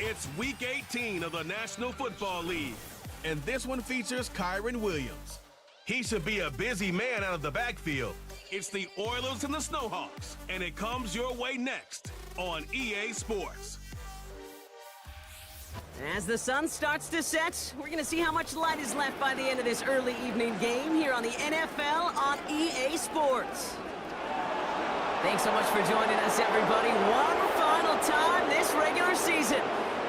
It's Week 18 of the National Football League, and this one features Kyron Williams. He should be a busy man out of the backfield. It's the Oilers and the Snowhawks, and it comes your way next on EA Sports. As the sun starts to set, we're going to see how much light is left by the end of this early evening game here on the NFL on EA Sports. Thanks so much for joining us, everybody. One final time this regular season.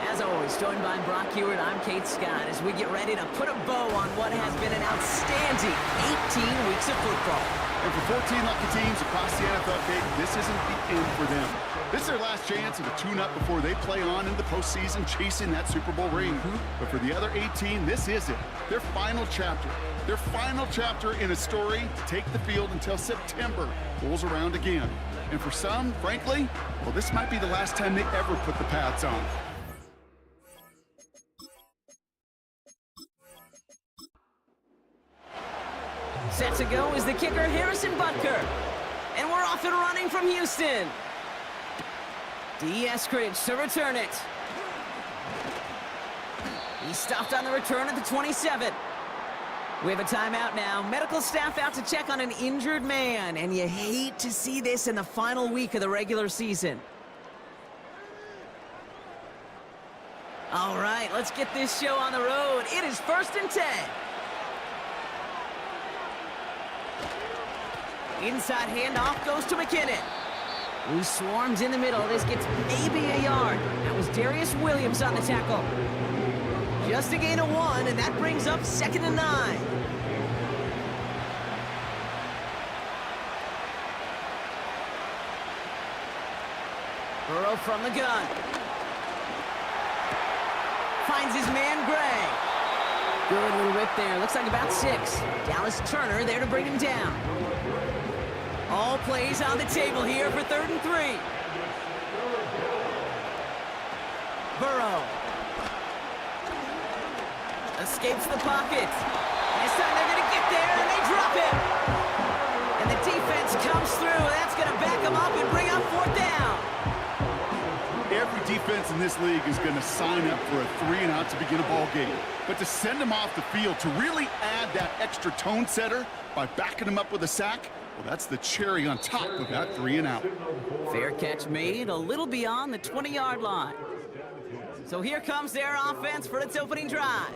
As always, joined by Brock Hewitt, I'm Kate Scott as we get ready to put a bow on what has been an outstanding 18 weeks of football. And for 14 lucky teams across the NFL, Kate, this isn't the end for them. This is their last chance of a tune-up before they play on in the postseason chasing that Super Bowl ring. But for the other 18, this is it. Their final chapter. Their final chapter in a story to take the field until September rolls around again. And for some, frankly, well, this might be the last time they ever put the pads on. Set to go is the kicker, Harrison Butker. And we're off and running from Houston. D. Eskridge to return it. He stopped on the return at the 27. We have a timeout now. Medical staff out to check on an injured man, and you hate to see this in the final week of the regular season. All right, let's get this show on the road. It is 1st and 10. Inside handoff goes to McKinnon, who swarms in the middle. This gets maybe a yard. That was Darius Williams on the tackle. Just a gain of 1, and that brings up 2nd and 9. Burrow from the gun. Finds his man, Gray. Good little whip there. Looks like about 6. Dallas Turner there to bring him down. All plays on the table here for 3rd and 3. Burrow. Escapes the pocket. This time they're going to get there, and they drop him. And the defense comes through. That's going to back them up and bring up 4th down. Every defense in this league is going to sign up for a 3-and-out to begin a ball game. But to send them off the field, to really add that extra tone setter by backing them up with a sack, well, that's the cherry on top of that 3-and-out. Fair catch made a little beyond the 20-yard line. So here comes their offense for its opening drive.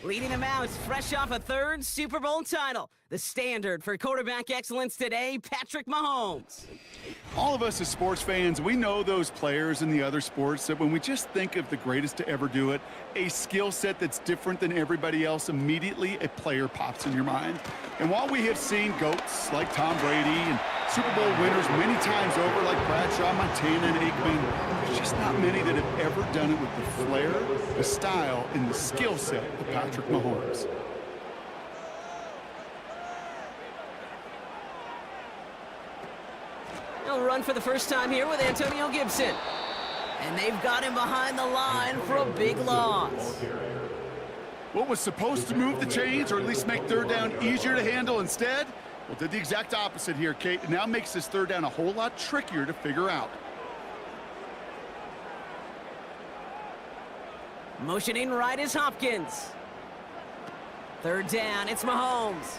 Leading them out, fresh off a 3rd Super Bowl title. The standard for quarterback excellence today, Patrick Mahomes. All of us as sports fans, we know those players in the other sports that when we just think of the greatest to ever do it, a skill set that's different than everybody else, immediately a player pops in your mind. And while we have seen GOATs like Tom Brady and Super Bowl winners many times over like Bradshaw, Montana, and Aikman, there's just not many that have ever done it with the flair, the style, and the skill set of Patrick Mahomes. He'll run for the first time here with Antonio Gibson. And they've got him behind the line for a big loss. What was supposed to move the chains, or at least make 3rd down easier to handle instead, well, did the exact opposite here, Kate. It now makes this 3rd down a whole lot trickier to figure out. Motioning right is Hopkins. 3rd down, it's Mahomes.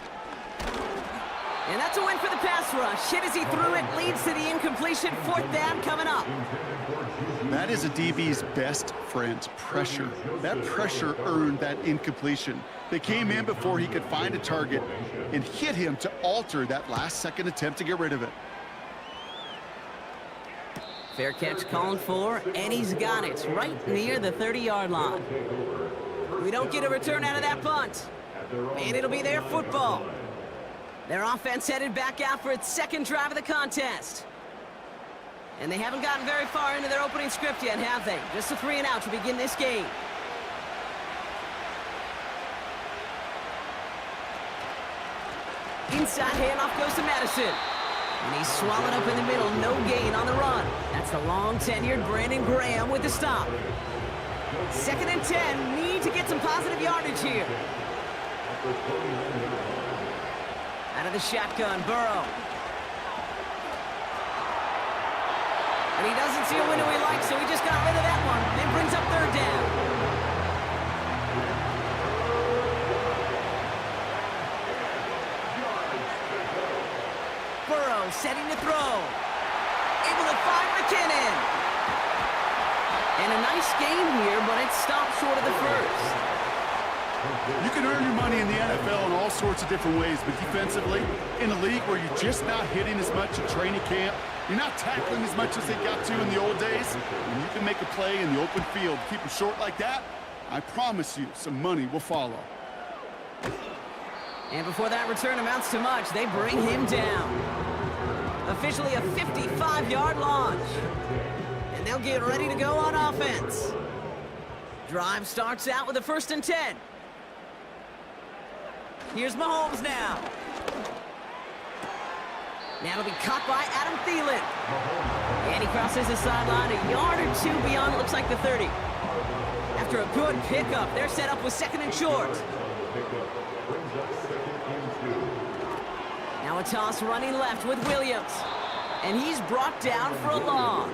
And that's a win for the pass rush. Hit as he threw it, leads to the incompletion. 4th down coming up. That is a DB's best friend, pressure. That pressure earned that incompletion. They came in before he could find a target and hit him to alter that last-second attempt to get rid of it. Fair catch called for, and he's got it right near the 30-yard line. We don't get a return out of that punt, and it'll be their football. Their offense headed back out for its 2nd drive of the contest. And they haven't gotten very far into their opening script yet, have they? Just a 3-and-out to begin this game. Inside handoff goes to Madison. And he's swallowed up in the middle. No gain on the run. That's the long-tenured Brandon Graham with the stop. 2nd and 10. Need to get some positive yardage here. Out of the shotgun, Burrow. And he doesn't see a window he likes, so he just got rid of that one and brings up third down. Burrow setting to throw. Able to find McKinnon. And a nice game here, but it stopped short of the first. You can earn your money in the NFL in all sorts of different ways, but defensively, in a league where you're just not hitting as much at training camp, you're not tackling as much as they got to in the old days, and you can make a play in the open field, keep them short like that, I promise you some money will follow. And before that return amounts to much, they bring him down. Officially a 55-yard launch. And they'll get ready to go on offense. Drive starts out with a 1st and 10. Here's Mahomes now. Now it'll be caught by Adam Thielen. And he crosses the sideline a yard or two beyond, looks like the 30. After a good pickup, they're set up with 2nd and short. Now a toss running left with Williams. And he's brought down for a loss.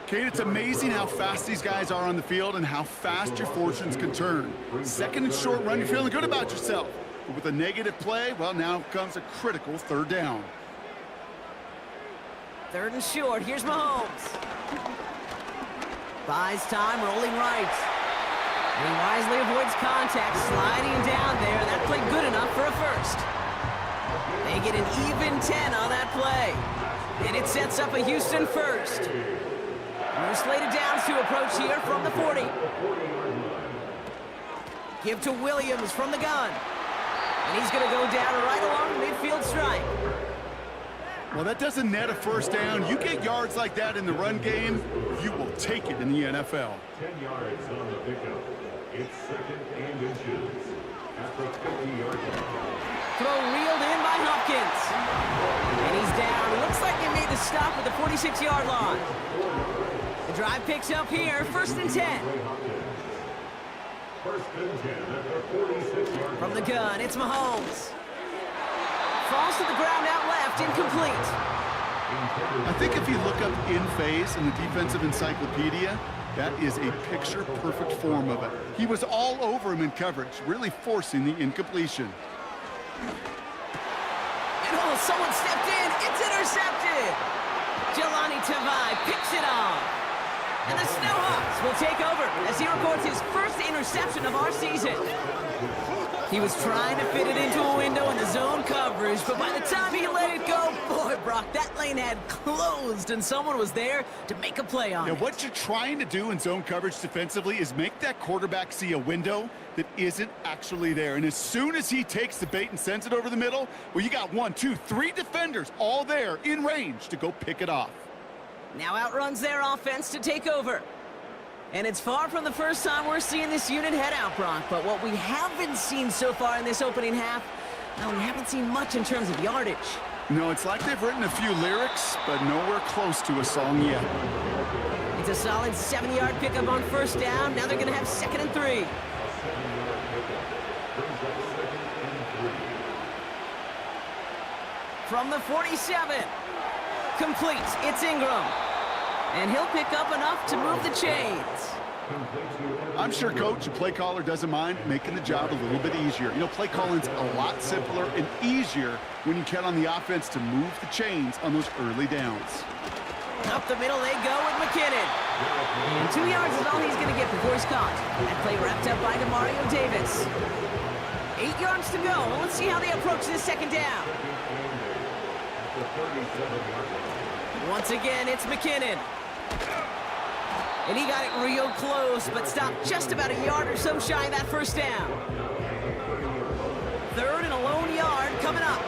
Kate, it's amazing how fast these guys are on the field and how fast your fortunes can turn. 2nd and short run, you're feeling good about yourself. But with a negative play, well, now comes a critical 3rd down. 3rd and short, here's Mahomes. Buys time, rolling right. And he wisely avoids contact, sliding down there. That played good enough for a first. They get an even 10 on that play. And it sets up a Houston first. More slated downs to approach here from the 40. Give to Williams from the gun. And he's going to go down right along the midfield stripe. Well, that doesn't net a 1st down. You get yards like that in the run game, you will take it in the NFL. 10 yards on the pickup. It's 2nd and inches. At the 50-yard line. Throw reeled in by Hopkins. And he's down. It looks like they made the stop at the 46-yard line. The drive picks up here, 1st and 10. From the gun, it's Mahomes. Falls to the ground out left, incomplete. I think if you look up in phase in the defensive encyclopedia, that is a picture-perfect form of it. He was all over him in coverage, really forcing the incompletion. And oh, someone stepped in. It's intercepted. Jelani Tavai picks it off. And the Snowhawks will take over as he records his 1st interception of our season. He was trying to fit it into a window in the zone coverage, but by the time he let it go, boy, Brock, that lane had closed, and someone was there to make a play on it. What you're trying to do in zone coverage defensively is make that quarterback see a window that isn't actually there. And as soon as he takes the bait and sends it over the middle, well, you got 1, 2, 3 defenders all there in range to go pick it off. Now outruns their offense to take over. And it's far from the first time we're seeing this unit head out, Brock. But what we haven't seen so far in this opening half, well, we haven't seen much in terms of yardage. No, it's like they've written a few lyrics, but nowhere close to a song yet. It's a solid 7-yard pickup on 1st down. Now they're going to have 2nd and 3. From the 47. Complete. It's Ingram. And he'll pick up enough to move the chains. I'm sure coach and play caller doesn't mind making the job a little bit easier. You know, play calling's a lot simpler and easier when you count on the offense to move the chains on those early downs. Up the middle they go with McKinnon. And 2 yards is all he's going to get before he's caught. That play wrapped up by Demario Davis. 8 yards to go. Well, let's see how they approach this 2nd down. Once again, it's McKinnon. And he got it real close, but stopped just about a yard or so shy of that 1st down. 3rd and a lone yard coming up.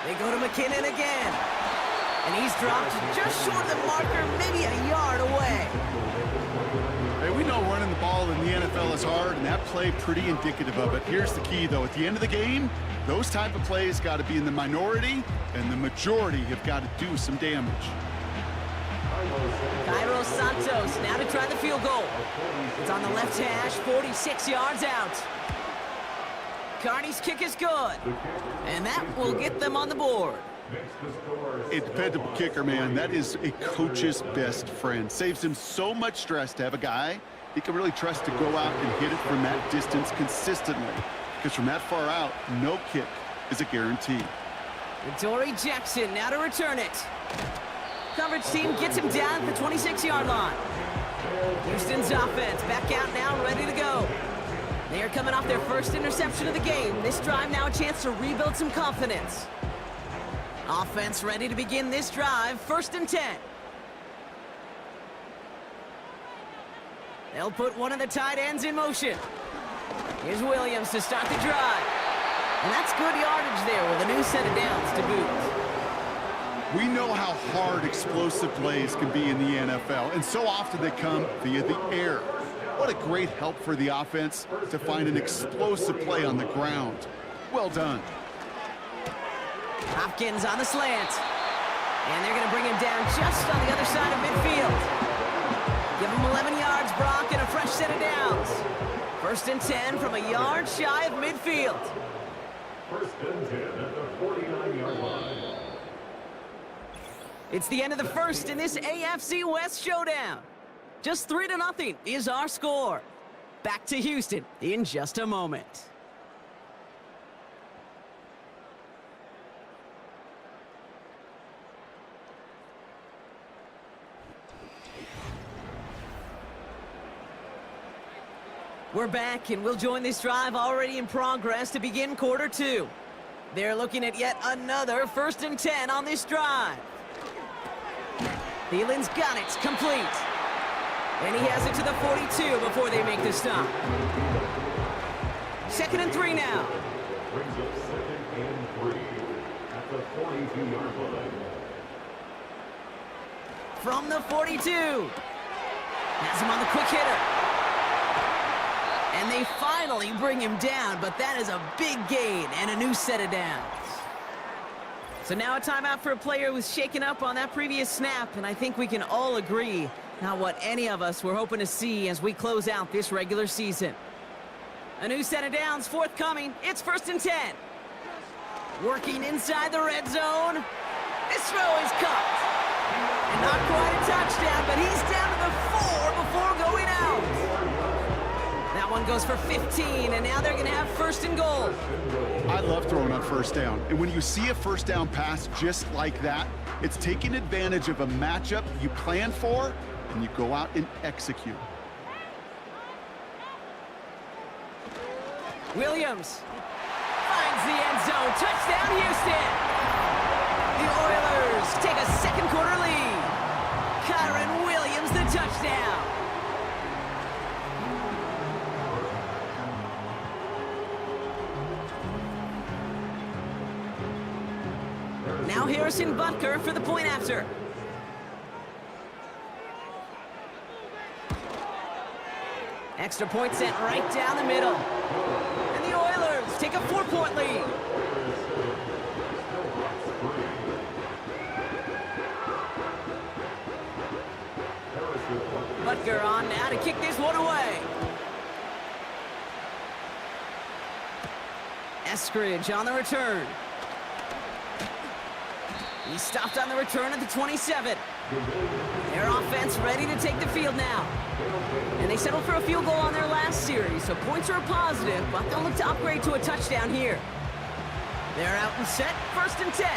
They go to McKinnon again. And he's dropped just short of the marker, maybe a yard away. Hey, we know running the ball in the NFL is hard, and that play pretty indicative of it. Here's the key, though. At the end of the game, those type of plays got to be in the minority, and the majority have got to do some damage. Cairo Santos now to try the field goal. It's on the left hash, 46 yards out. Carney's kick is good, and that will get them on the board. Makes the score A dependable kicker, man, that is a coach's best friend. Saves him so much stress to have a guy he can really trust to go out and hit it from that distance consistently. Because from that far out, no kick is a guarantee. Dory Jackson now to return it. Coverage team gets him down at the 26-yard line. Houston's offense back out now, ready to go. They are coming off their first interception of the game. This drive now a chance to rebuild some confidence. Offense ready to begin this drive, 1st and 10. They'll put one of the tight ends in motion. Here's Williams to start the drive. And that's good yardage there with a new set of downs to boot. We know how hard explosive plays can be in the NFL, and so often they come via the air. What a great help for the offense to find an explosive play on the ground. Well done. Hopkins on the slant. And they're going to bring him down just on the other side of midfield. Give him 11 yards, Brock, and a fresh set of downs. 1st and 10 from a yard shy of midfield. 1st and 10 at the 49-yard line. It's the end of the first in this AFC West showdown. Just 3-0 is our score. Back to Houston in just a moment. We're back, and we'll join this drive already in progress to begin quarter 2. They're looking at yet another 1st and 10 on this drive. Thielen's got it, complete. And he has it to the 42 before they make the stop. 2nd and 3 now. Brings up 2nd and 3 at the 42-yard line. From the 42. Has him on the quick hitter. And they finally bring him down, but that is a big gain and a new set of downs. So now a timeout for a player who was shaken up on that previous snap, and I think we can all agree not what any of us were hoping to see as we close out this regular season. A new set of downs forthcoming. It's 1st and 10. Working inside the red zone. This throw is caught. And not quite a touchdown, but he's down to the 4 before going out. That one goes for 15, and now they're going to have 1st and goal. I love throwing on 1st down. And when you see a 1st down pass just like that, it's taking advantage of a matchup you plan for, and you go out and execute. Williams finds the end zone. Touchdown, Houston. The Oilers take a 2nd quarter lead. Kyren Williams, the touchdown. Now Harrison Butker for the point after. Extra point sent right down the middle. And the Oilers take a 4-point lead. Butker on now to kick this one away. Eskridge on the return. He stopped on the return at the 27. Their offense ready to take the field now. And they settled for a field goal on their last series, so points are a positive, but they'll look to upgrade to a touchdown here. They're out and set, 1st and 10.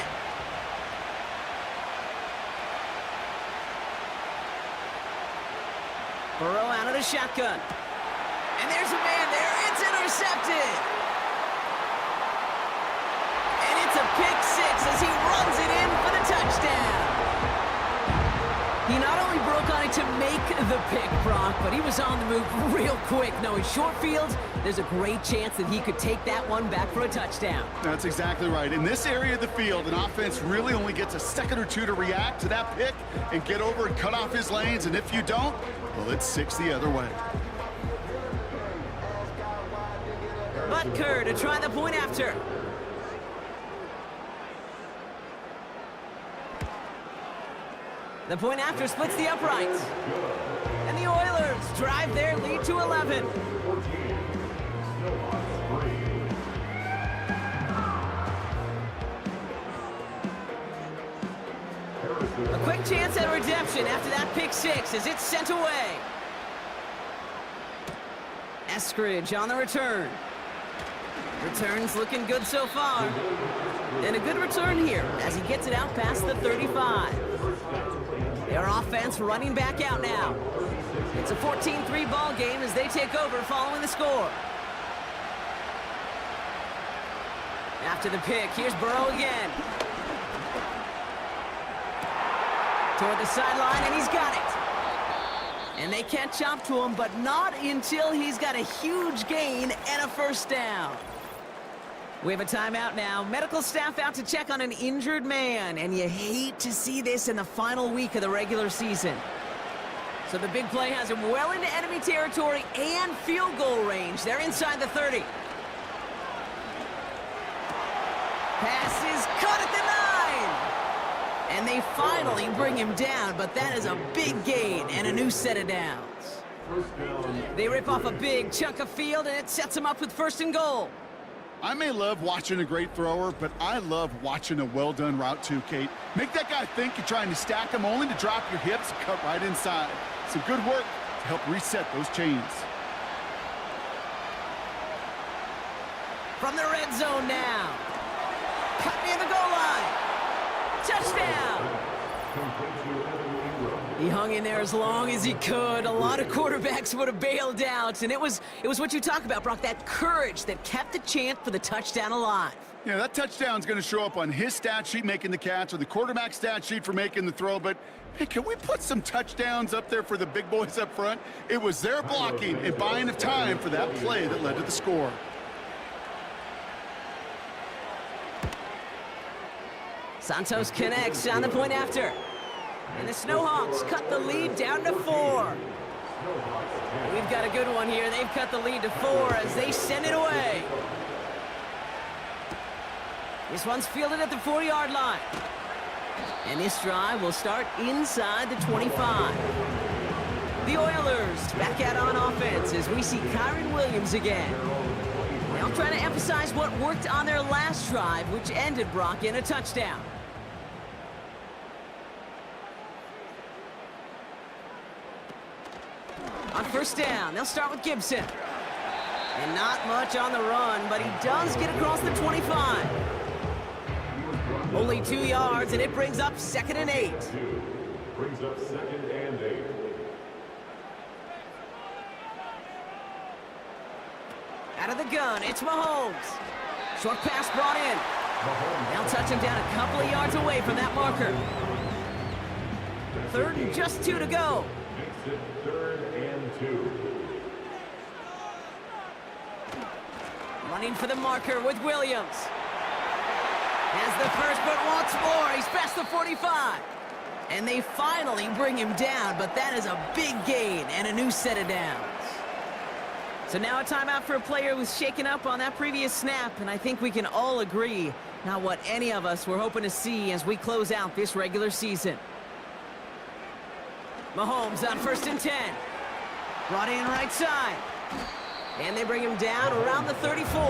Burrow out of the shotgun. And there's a man there, it's intercepted. It's a pick 6 as he runs it in for the touchdown. He not only broke on it to make the pick, Brock, but he was on the move real quick. Knowing short field, there's a great chance that he could take that one back for a touchdown. That's exactly right. In this area of the field, an offense really only gets a second or two to react to that pick and get over and cut off his lanes. And if you don't, well, it's 6 the other way. Butker to try the point after. The point after splits the uprights. And the Oilers drive their lead to 11. A quick chance at redemption after that pick six as it's sent away. Eskridge on the return. Return's looking good so far. And a good return here as he gets it out past the 35. Their offense running back out now. It's a 14-3 ball game as they take over following the score. After the pick, here's Burrow again. Toward the sideline, and he's got it. And they catch up to him, but not until he's got a huge gain and a first down. We have a timeout now. Medical staff out to check on an injured man, and you hate to see this in the final week of the regular season. So the big play has him well into enemy territory and field goal range. They're inside the 30. Pass is cut at the 9. And they finally bring him down, but that is a big gain and a new set of downs. They rip off a big chunk of field, and it sets them up with first and goal. I may love watching a great thrower, but I love watching a well-done route too, Kate. Make that guy think you're trying to stack him only to drop your hips and cut right inside. Some good work to help reset those chains. From the red zone now. Cut near the goal line. Touchdown. He hung in there as long as he could. A lot of quarterbacks would have bailed out, and it was what you talk about, Brock, that courage that kept the chant for the touchdown alive. Yeah, that touchdown's going to show up on his stat sheet making the catch or the quarterback stat sheet for making the throw, but hey, can we put some touchdowns up there for the big boys up front? It was their blocking and buying of time for that play that led to the score. Santos connects on the point after. And the Snowhawks cut the lead down to 4. We've got a good one here. They've cut the lead to 4 as they send it away. This one's fielded at the 40-yard line. And this drive will start inside the 25. The Oilers back out on offense as we see Kyren Williams again. Now trying to emphasize what worked on their last drive, which ended, Brock, in a touchdown. On first down, they'll start with Gibson. And not much on the run, but he does get across the 25. Only 2 yards, and it brings up 2nd and 8. Brings up 2nd and 8. Out of the gun, it's Mahomes. Short pass brought in. They'll touch him down a couple of yards away from that marker. 3rd and just 2 to go. Makes it 3rd and 2. Running for the marker with Williams. Has the first, but once more, he's past the 45. And they finally bring him down, but that is a big gain and a new set of downs. So now a timeout for a player who was shaken up on that previous snap, and I think we can all agree not what any of us were hoping to see as we close out this regular season. Mahomes on 1st and 10. Brought in right side. And they bring him down around the 34.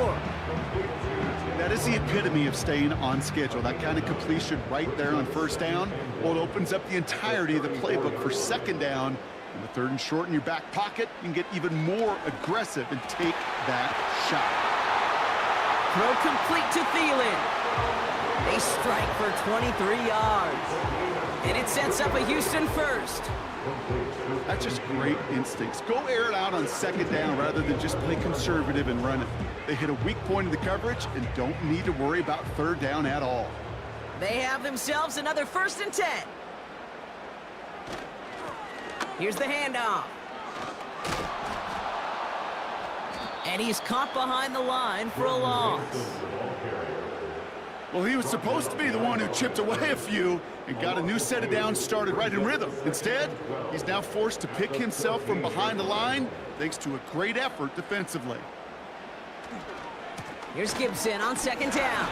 That is the epitome of staying on schedule. That kind of completion right there on first down. Well, it opens up the entirety of the playbook for 2nd down. In the 3rd and short in your back pocket, you can get even more aggressive and take that shot. Throw complete to Thielen. They strike for 23 yards. And it sets up a Houston first. That's just great instincts. Go air it out on 2nd down rather than just play conservative and run it. They hit a weak point in the coverage and don't need to worry about 3rd down at all. They have themselves another 1st and 10. Here's the handoff. And he's caught behind the line for a loss. Well, he was supposed to be the one who chipped away a few and got a new set of downs started right in rhythm. Instead, he's now forced to pick himself from behind the line thanks to a great effort defensively. Here's Gibson on 2nd down.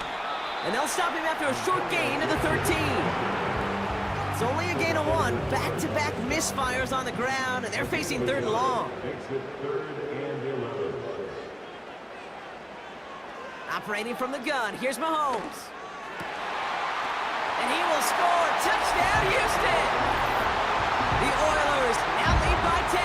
And they'll stop him after a short gain to the 13. It's only a gain of 1. Back-to-back misfires on the ground, and they're facing 3rd and long. Makes it 3rd and 11. Operating from the gun, here's Mahomes. And he will score. Touchdown, Houston! The Oilers now lead by 10.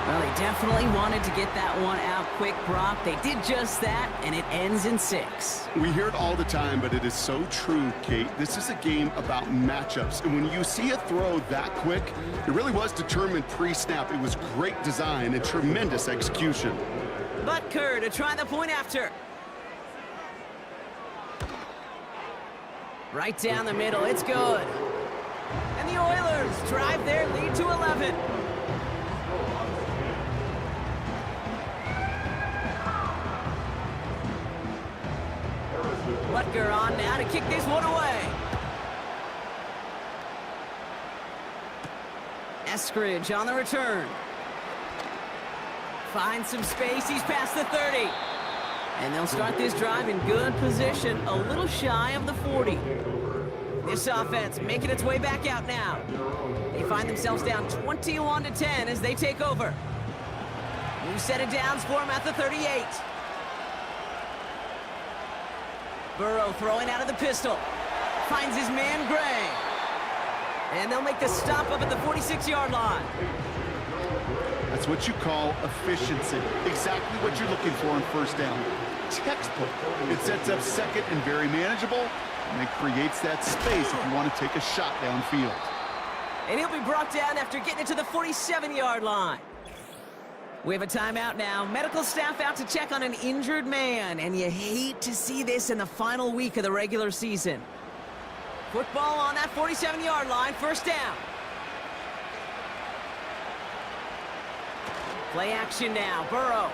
Well, they definitely wanted to get that one out quick, Brock. They did just that, and it ends in 6. We hear it all the time, but it is so true, Kate. This is a game about matchups. And when you see a throw that quick, it really was determined pre-snap. It was great design and tremendous execution. Butker to try the point after. Right down the middle, it's good. And the Oilers drive their lead to 11. Butker on now to kick this one away. Eskridge on the return. Finds some space, he's past the 30. And they'll start this drive in good position, a little shy of the 40. This offense making its way back out now. They find themselves down 21-10 as they take over. New set of downs for them at the 38. Burrow throwing out of the pistol. Finds his man, Gray. And they'll make the stop up at the 46-yard line. That's what you call efficiency. Exactly what you're looking for on first down. Textbook. It sets up second and very manageable, and it creates that space if you want to take a shot downfield. And he'll be brought down after getting it to the 47-yard line. We have a timeout now. Medical staff out to check on an injured man, and you hate to see this in the final week of the regular season. Football on that 47-yard line, first down. Play action now, Burrow.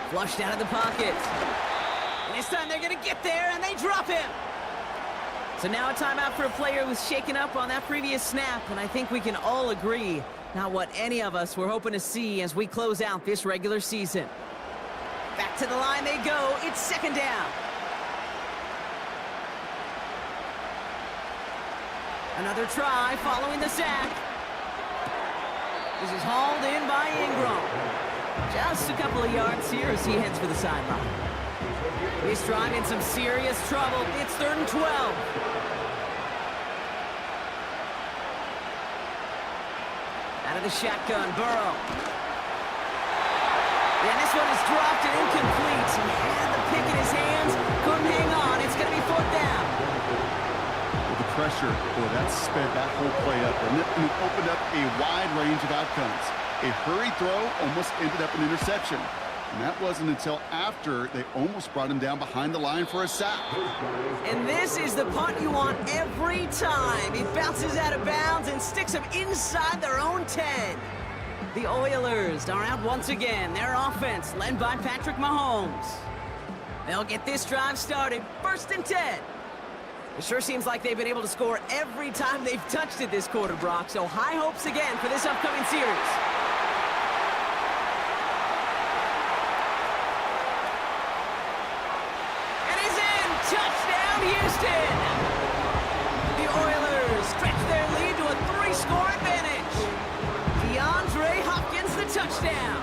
Flushed out of the pocket. And this time they're going to get there, and they drop him. So now a timeout for a player who was shaken up on that previous snap, and I think we can all agree not what any of us were hoping to see as we close out this regular season. Back to the line they go. It's second down. Another try following the sack. This is hauled in by Ingram. Just a couple of yards here as he heads for the sideline. This drive in some serious trouble. It's 3rd and 12. Out of the shotgun, Burrow. And this one is dropped and incomplete. He had the pick in his hands, couldn't hang on. It's going to be 4th down. With the pressure, boy, that sped that whole play up, and it opened up a wide range of outcomes. A hurried throw almost ended up an interception. And that wasn't until after they almost brought him down behind the line for a sack. And this is the punt you want every time. He bounces out of bounds and sticks him inside their own 10. The Oilers are out once again. Their offense led by Patrick Mahomes. They'll get this drive started. 1st and 10. It sure seems like they've been able to score every time they've touched it this quarter, Brock. So high hopes again for this upcoming series. Touchdown, Houston! The Oilers stretch their lead to a 3-score advantage. DeAndre Hopkins, the touchdown.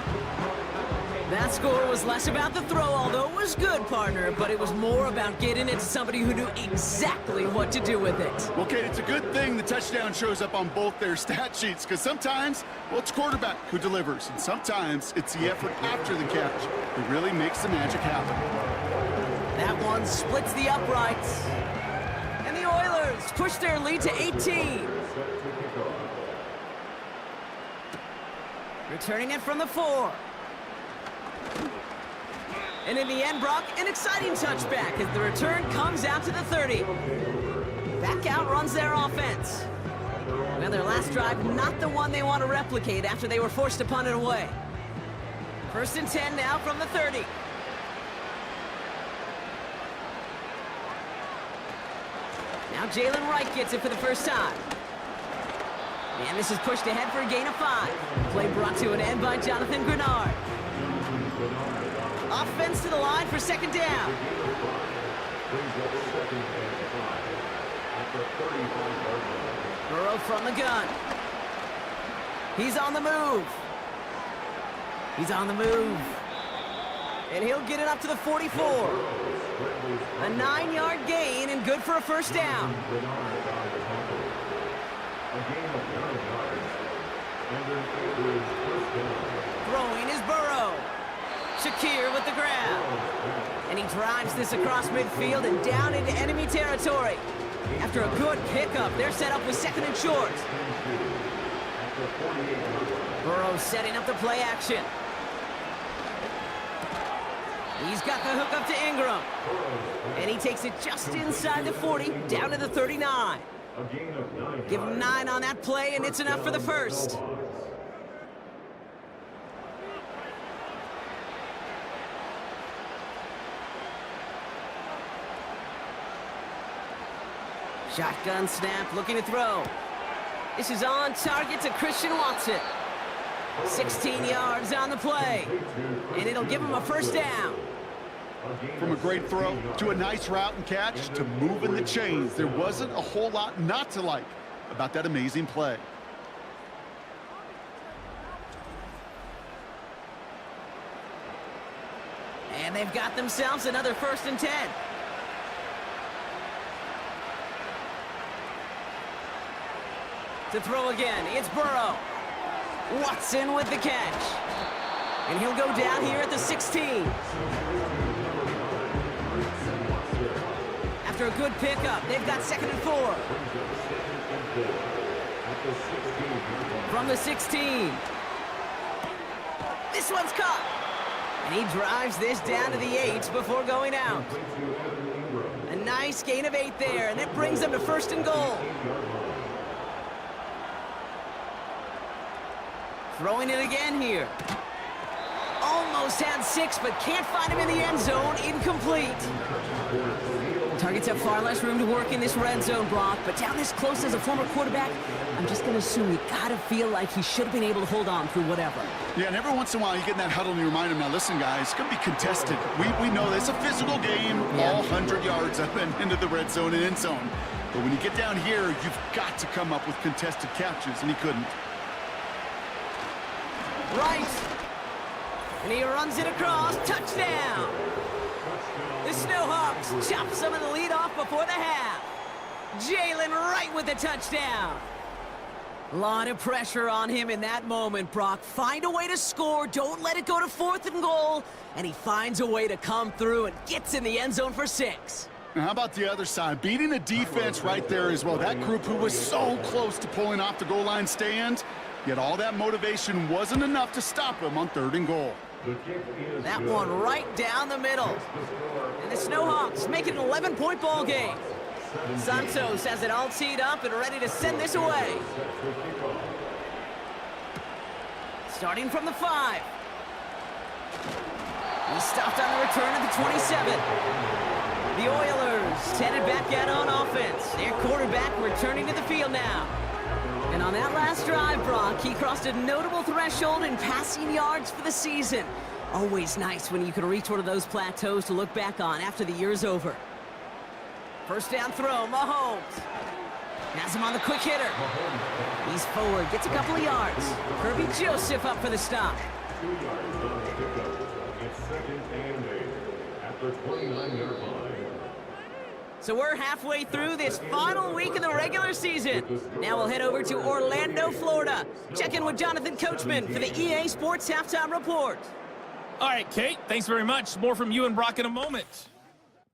That score was less about the throw, although it was good, partner, but it was more about getting it to somebody who knew exactly what to do with it. Well, Kate, it's a good thing the touchdown shows up on both their stat sheets, because sometimes, well, it's quarterback who delivers, and sometimes it's the effort after the catch that really makes the magic happen. That one splits the uprights. And the Oilers push their lead to 18. Returning it from the 4. And in the end, Brock, an exciting touchback as the return comes out to the 30. Back out runs their offense. Well, their last drive, not the one they want to replicate after they were forced to punt it away. 1st and 10 now from the 30. Now Jalen Wright gets it for the first time. And this is pushed ahead for a gain of 5. Play brought to an end by Jonathan Grenard. Offense to the line for 2nd down. Burrow from the gun. He's on the move. He's on the move. And he'll get it up to the 44. A 9-yard gain and good for a first down. Throwing is Burrow. Shakir with the grab. And he drives this across midfield and down into enemy territory. After a good pickup, they're set up with second and short. Burrow setting up the play action. He's got the hook up to Ingram. And he takes it just inside the 40, down to the 39. Give him 9 on that play, and it's enough for the first. Shotgun snap, looking to throw. This is on target to Christian Watson. 16 yards on the play, and it'll give him a first down. From a great throw to a nice route and catch to moving the chains, there wasn't a whole lot not to like about that amazing play. And they've got themselves another 1st and 10. To throw again, it's Burrow. Watson with the catch. And he'll go down here at the 16. After a good pickup, they've got 2nd and 4. From the 16. This one's caught. And he drives this down to the 8 before going out. A nice gain of 8 there, and it brings them to 1st and goal. Throwing it again here. Almost had 6, but can't find him in the end zone. Incomplete. Targets have far less room to work in this red zone, Brock, but down this close as a former quarterback, I'm just going to assume you got to feel like he should have been able to hold on through whatever. Yeah, and every once in a while you get in that huddle and you remind him, now listen, guys, it's going to be contested. We know this. It's a physical game, all 100 yards up and into the red zone and end zone. But when you get down here, you've got to come up with contested catches, and he couldn't. Right. And he runs it across. Touchdown. The Snowhawks chop some of the lead off before the half. Jalen Wright with the touchdown. A lot of pressure on him in that moment, Brock. Find a way to score. Don't let it go to 4th and goal. And he finds a way to come through and gets in the end zone for 6. Now, how about the other side? Beating the defense right there as well. That group who was so close to pulling off the goal line stand, yet all that motivation wasn't enough to stop him on 3rd and goal. That one right down the middle. And the Snowhawks make it an 11-point ball game. Santos has it all teed up and ready to send this away. Starting from the 5. He stopped on the return at the 27. The Oilers headed back out on offense. Their quarterback returning to the field now. And on that last drive, Brock, he crossed a notable threshold in passing yards for the season. Always nice when you can reach one of those plateaus to look back on after the year's over. First down throw, Mahomes. Has him on the quick hitter. He's forward, gets a couple of yards. Kirby Joseph up for the stop. 2 yards on the pickup. It's 2nd and 8 at the 29-yard line. So we're halfway through this final week of the regular season. Now we'll head over to Orlando, Florida. Check in with Jonathan Coachman for the EA Sports Halftime Report. All right, Kate, thanks very much. More from you and Brock in a moment.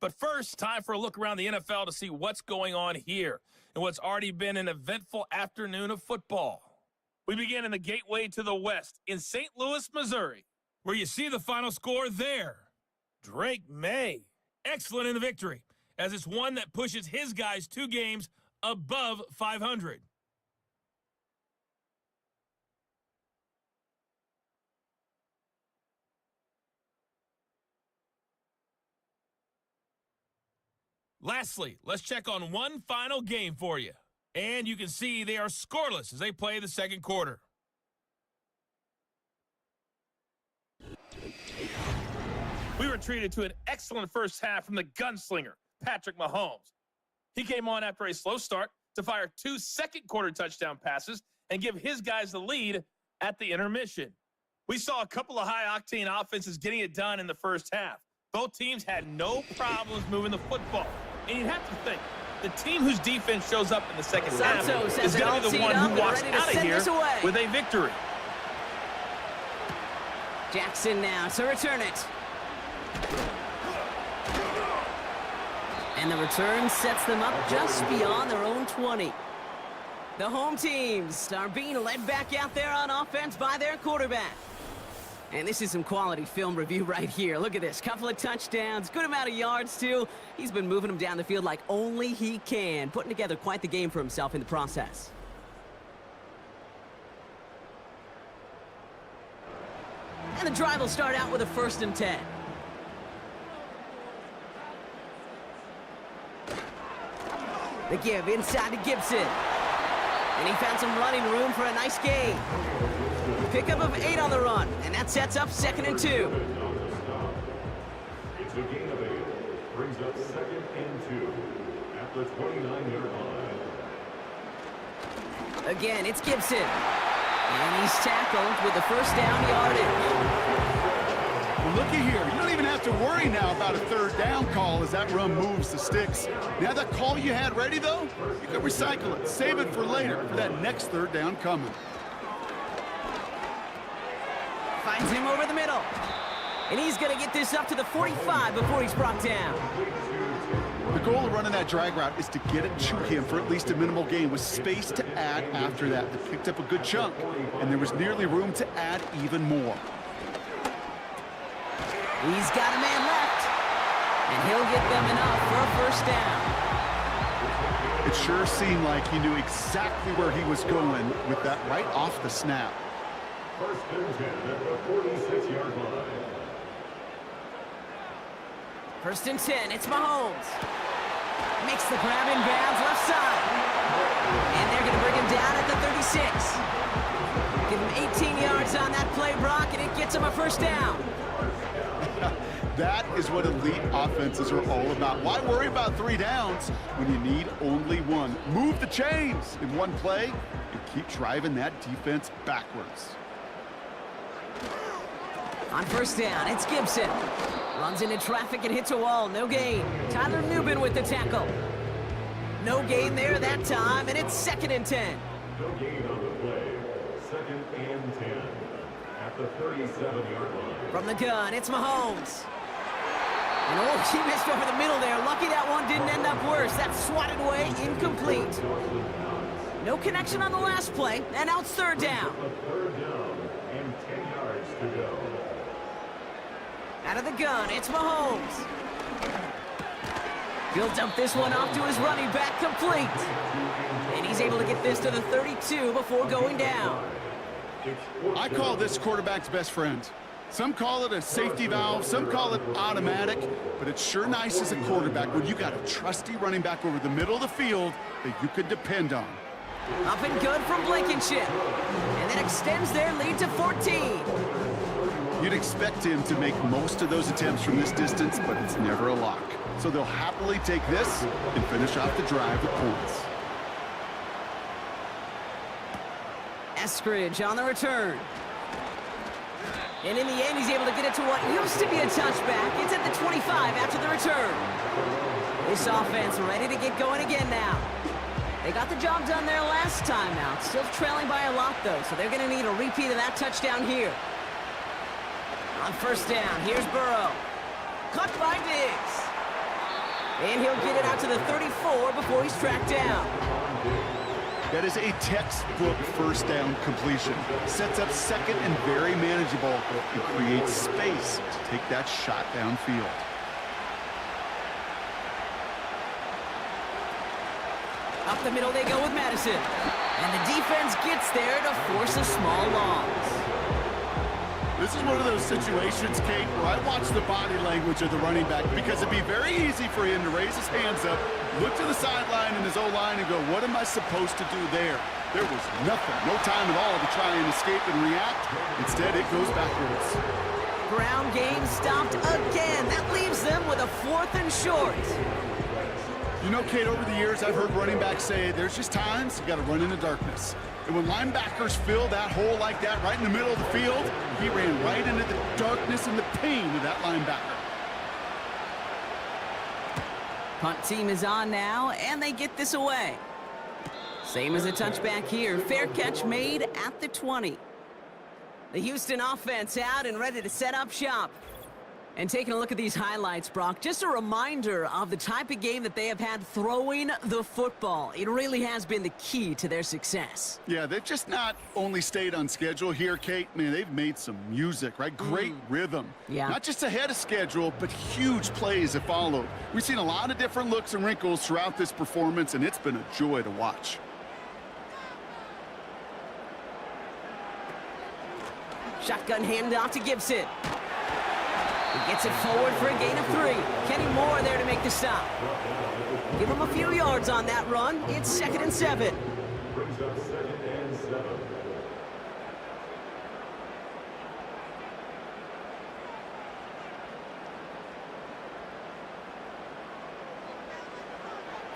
But first, time for a look around the NFL to see what's going on here and what's already been an eventful afternoon of football. We begin in the gateway to the West in St. Louis, Missouri, where you see the final score there. Drake May, excellent in the victory, as it's one that pushes his guys 2 games above 500. Lastly, let's check on one final game for you. And you can see they are scoreless as they play the second quarter. We were treated to an excellent first half from the gunslinger, Patrick Mahomes. He came on after a slow start to fire 2 second-quarter touchdown passes and give his guys the lead at the intermission. We saw a couple of high-octane offenses getting it done in the first half. Both teams had no problems moving the football. And you'd have to think, the team whose defense shows up in the second half is going to be the one who walks out of here with a victory. Jackson now to return it. And the return sets them up just beyond their own 20. The home teams are being led back out there on offense by their quarterback. And this is some quality film review right here. Look at this. Couple of touchdowns, good amount of yards, too. He's been moving them down the field like only he can, putting together quite the game for himself in the process. And the drive will start out with a 1st and 10. The give inside to Gibson. And he found some running room for a nice gain. Pickup of 8 on the run, and that sets up 2nd and 2. It's a gain of 8. Brings up 2nd and 2 at the 29-yard line. Again, it's Gibson. And he's tackled with the 1st down yardage. Well, looky here. You don't even have to worry now about a 3rd down call as that run moves the sticks. Now that call you had ready, though, you can recycle it. Save it for later for that next 3rd down coming. Finds him over the middle. And he's going to get this up to the 45 before he's brought down. The goal of running that drag route is to get it to him for at least a minimal gain with space to add after that. They picked up a good chunk, and there was nearly room to add even more. He's got a man left, and he'll get them enough for a 1st down. It sure seemed like he knew exactly where he was going with that right off the snap. 1st and 10 at the 46-yard line. 1st and 10, it's Mahomes. Makes the grab in bounds left side. And they're going to bring him down at the 36. Give him 18 yards on that play, Brock, and it gets him a 1st down. That is what elite offenses are all about. Why worry about 3 downs when you need only 1? Move the chains in one play and keep driving that defense backwards. On 1st down, it's Gibson. Runs into traffic and hits a wall. No gain. Tyler Newbin with the tackle. No gain there that time, and it's 2nd and 10. No gain on the play. 2nd and 10 at the 37-yard line. From the gun, it's Mahomes. And oh, he missed over the middle there. Lucky that one didn't end up worse. That's swatted away, incomplete. No connection on the last play, and now it's 3rd down. 3rd down and 10 yards to go. Out of the gun, it's Mahomes. He'll dump this one off to his running back, complete. And he's able to get this to the 32 before going down. I call this quarterback's best friend. Some call it a safety valve, some call it automatic, but it's sure nice as a quarterback when you got a trusty running back over the middle of the field that you could depend on. Up and good from Blankenship. And that extends their lead to 14. You'd expect him to make most of those attempts from this distance, but it's never a lock. So they'll happily take this and finish off the drive with points. Eskridge on the return. And in the end, he's able to get it to what used to be a touchback. It's at the 25 after the return. This offense ready to get going again now. They got the job done there last time out. Still trailing by a lot, though, so they're going to need a repeat of that touchdown here. On 1st down, here's Burrow. Cut by Diggs. And he'll get it out to the 34 before he's tracked down. That is a textbook 1st down completion. Sets up 2nd and very manageable and creates space to take that shot downfield. Up the middle they go with Madison. And the defense gets there to force a small loss. This is one of those situations, Kate, where I watch the body language of the running back because it'd be very easy for him to raise his hands up, look to the sideline in his O-line and go, what am I supposed to do there? There was nothing, no time at all to try and escape and react. Instead, it goes backwards. Ground game stopped again. That leaves them with a 4th and short. You know, Kate, over the years, I've heard running backs say there's just times you got to run in the darkness. And when linebackers fill that hole like that right in the middle of the field, he ran right into the darkness and the pain of that linebacker. Punt team is on now, and they get this away. Same as a touchback here. Fair catch made at the 20. The Houston offense out and ready to set up shop. And taking a look at these highlights, Brock, just a reminder of the type of game that they have had throwing the football. It really has been the key to their success. Yeah, they've just not only stayed on schedule here, Kate. Man, they've made some music, right? Great rhythm. Yeah. Not just ahead of schedule, but huge plays have followed. We've seen a lot of different looks and wrinkles throughout this performance, and it's been a joy to watch. Shotgun handoff to Gibson. He gets it forward for a gain of 3. Kenny Moore there to make the stop. Give him a few yards on that run. It's 2nd and 7. Brings up 2nd and 7.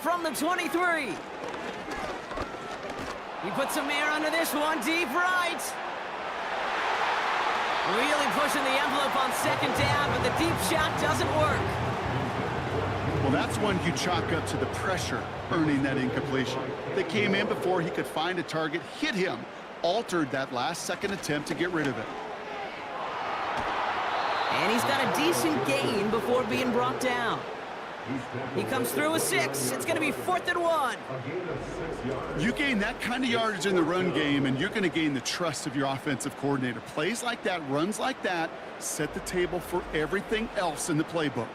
From the 23. He puts some air under this one, deep right. Really pushing the envelope on 2nd down, but the deep shot doesn't work. Well, that's one you chalk up to the pressure earning that incompletion. They came in before he could find a target, hit him, altered that last-second attempt to get rid of it. And he's got a decent gain before being brought down. He comes through with 6. It's going to be 4th and 1. You gain that kind of yardage in the run game, and you're going to gain the trust of your offensive coordinator. Plays like that, runs like that, set the table for everything else in the playbook.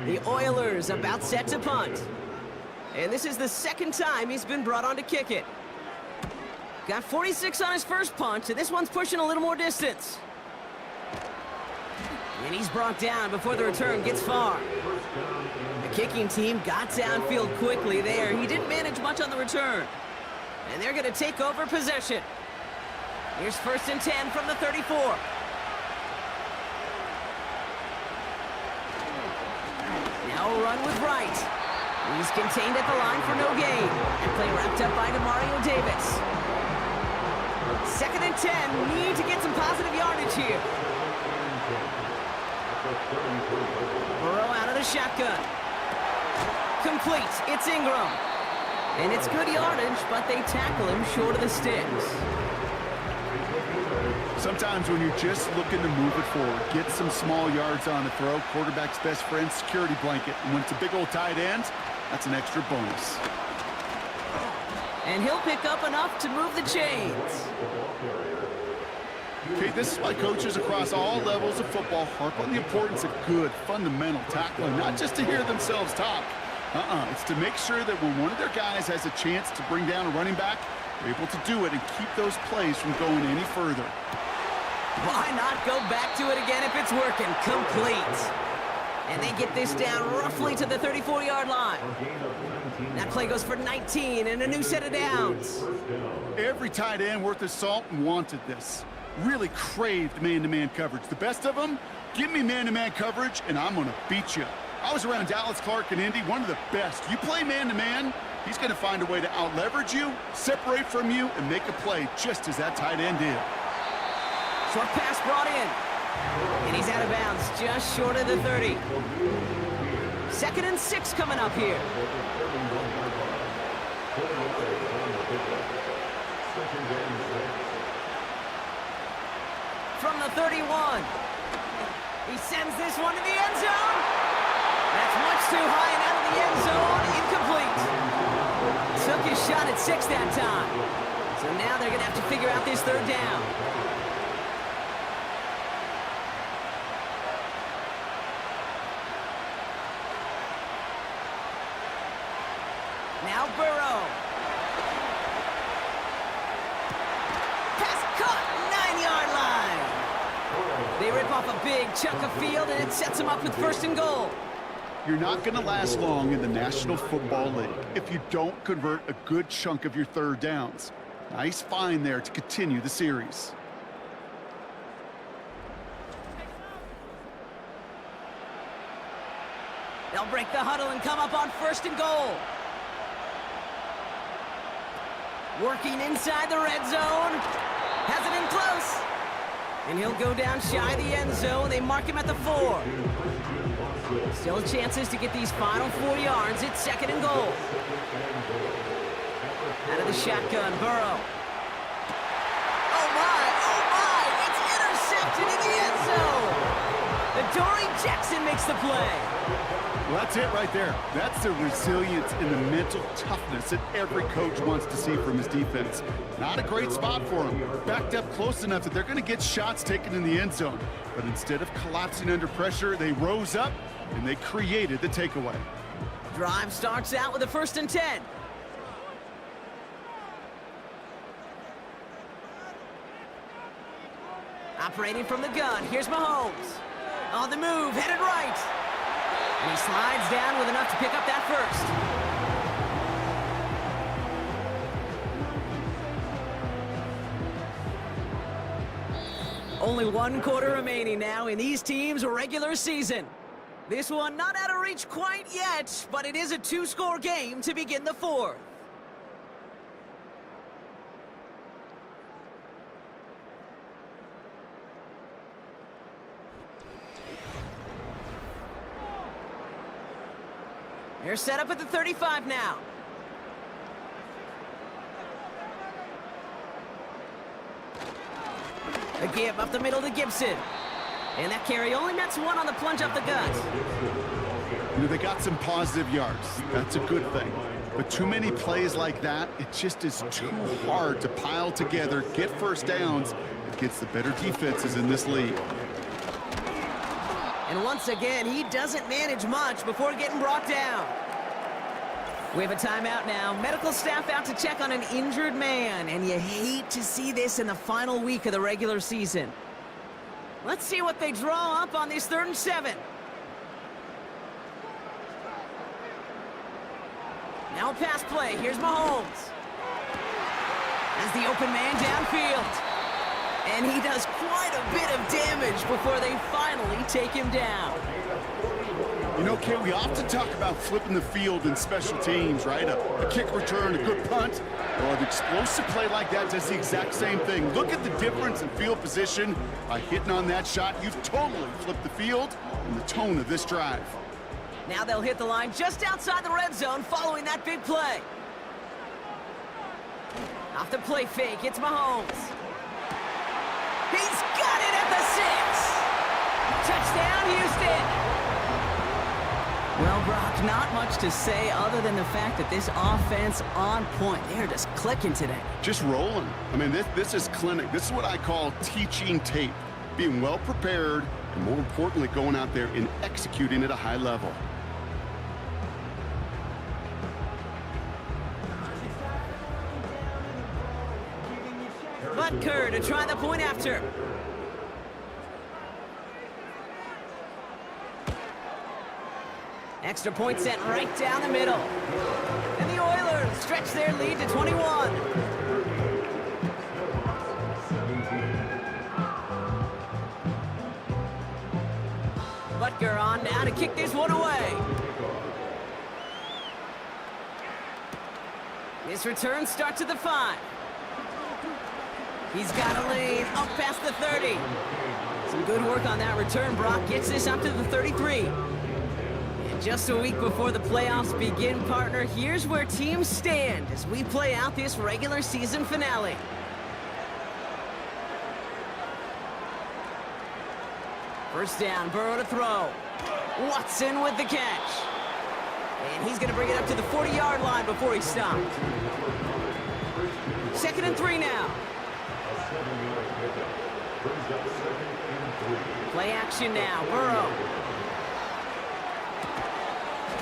The Oilers about set to punt. And this is the 2nd time he's been brought on to kick it. Got 46 on his first punt, and this one's pushing a little more distance. And he's brought down before the return gets far. The kicking team got downfield quickly there. He didn't manage much on the return. And they're going to take over possession. Here's 1st and 10 from the 34. Now a run with Wright. He's contained at the line for no gain. And play wrapped up by Demario Davis. 2nd and 10. Need to get some positive yardage here. Burrow out of the shotgun. Complete. It's Ingram. And it's good yardage, but they tackle him short of the sticks. Sometimes when you're just looking to move it forward, get some small yards on the throw, quarterback's best friend, security blanket. And when it's a big old tight end, that's an extra bonus. And he'll pick up enough to move the chains. Okay, this is why coaches across all levels of football harp on the importance of good, fundamental tackling, not just to hear themselves talk. It's to make sure that when one of their guys has a chance to bring down a running back, they're able to do it and keep those plays from going any further. Why not go back to it again if it's working? Complete. And they get this down roughly to the 34-yard line. That play goes for 19 and a new set of downs. Every tight end worth his salt wanted this. Really craved man-to-man coverage. The best of them, give me man-to-man coverage, and I'm going to beat you. I was around Dallas Clark and Indy, one of the best. You play man-to-man, he's going to find a way to out-leverage you, separate from you, and make a play just as that tight end did. Short pass brought in. And he's out of bounds, just short of the 30. 2nd and 6 coming up here. From the 31. He sends this one to the end zone. That's much too high and out of the end zone. Incomplete. Took his shot at 6 that time. So now they're going to have to figure out this 3rd down. Now Burrow. Pass caught, 9-yard line. They rip off a big chunk of field, and it sets them up with 1st and goal. You're not going to last long in the National Football League if you don't convert a good chunk of your 3rd downs. Nice find there to continue the series. They'll break the huddle and come up on 1st and goal. Working inside the red zone. Has it in close. And he'll go down shy of the end zone. They mark him at the 4. Still chances to get these final 4 yards. It's 2nd and goal. Out of the shotgun, Burrow. Oh my, it's intercepted in the end zone. Adoree Jackson makes the play. Well, that's it right there. That's the resilience and the mental toughness that every coach wants to see from his defense. Not a great spot for him. Backed up close enough that they're going to get shots taken in the end zone. But instead of collapsing under pressure, they rose up and they created the takeaway. Drive starts out with a 1st and 10. Operating from the gun, here's Mahomes. On the move, headed right. And he slides down with enough to pick up that 1st. Only 1 quarter remaining now in these teams' regular season. This one not out of reach quite yet, but it is a 2-score game to begin the 4th. They're set up at the 35 now. A give up the middle to Gibson. And that carry only nets 1 on the plunge up the gut. You know, they got some positive yards. That's a good thing. But too many plays like that, it just is too hard to pile together, get 1st downs against the better defenses in this league. And once again, he doesn't manage much before getting brought down. We have a timeout now. Medical staff out to check on an injured man, and you hate to see this in the final week of the regular season. Let's see what they draw up on this 3rd and 7. Now a pass play. Here's Mahomes. As the open man downfield. And he does quite a bit of damage before they finally take him down. You know, Kate, we often talk about flipping the field in special teams, right? A kick return, a good punt. Well, an explosive play like that does the exact same thing. Look at the difference in field position. By hitting on that shot, you've totally flipped the field and the tone of this drive. Now they'll hit the line just outside the red zone following that big play. Off the play fake, it's Mahomes. He's got it at the 6. Touchdown, Houston. Well, Brock, not much to say other than the fact that this offense on point. They're just clicking today. Just rolling. I mean, this is clinic. This is what I call teaching tape. Being well prepared, and more importantly, going out there and executing at a high level. Butker to try the point after. Extra point sent right down the middle. And the Oilers stretch their lead to 21. Butker on now to kick this one away. This return starts at the 5. He's got a lead up past the 30. Some good work on that return. Brock gets this up to the 33. And just a week before the playoffs begin, partner, here's where teams stand as we play out this regular season finale. First down, Burrow to throw. Watson with the catch. And he's going to bring it up to the 40-yard line before he stopped. 2nd and 3 now. Play action now, Burrow.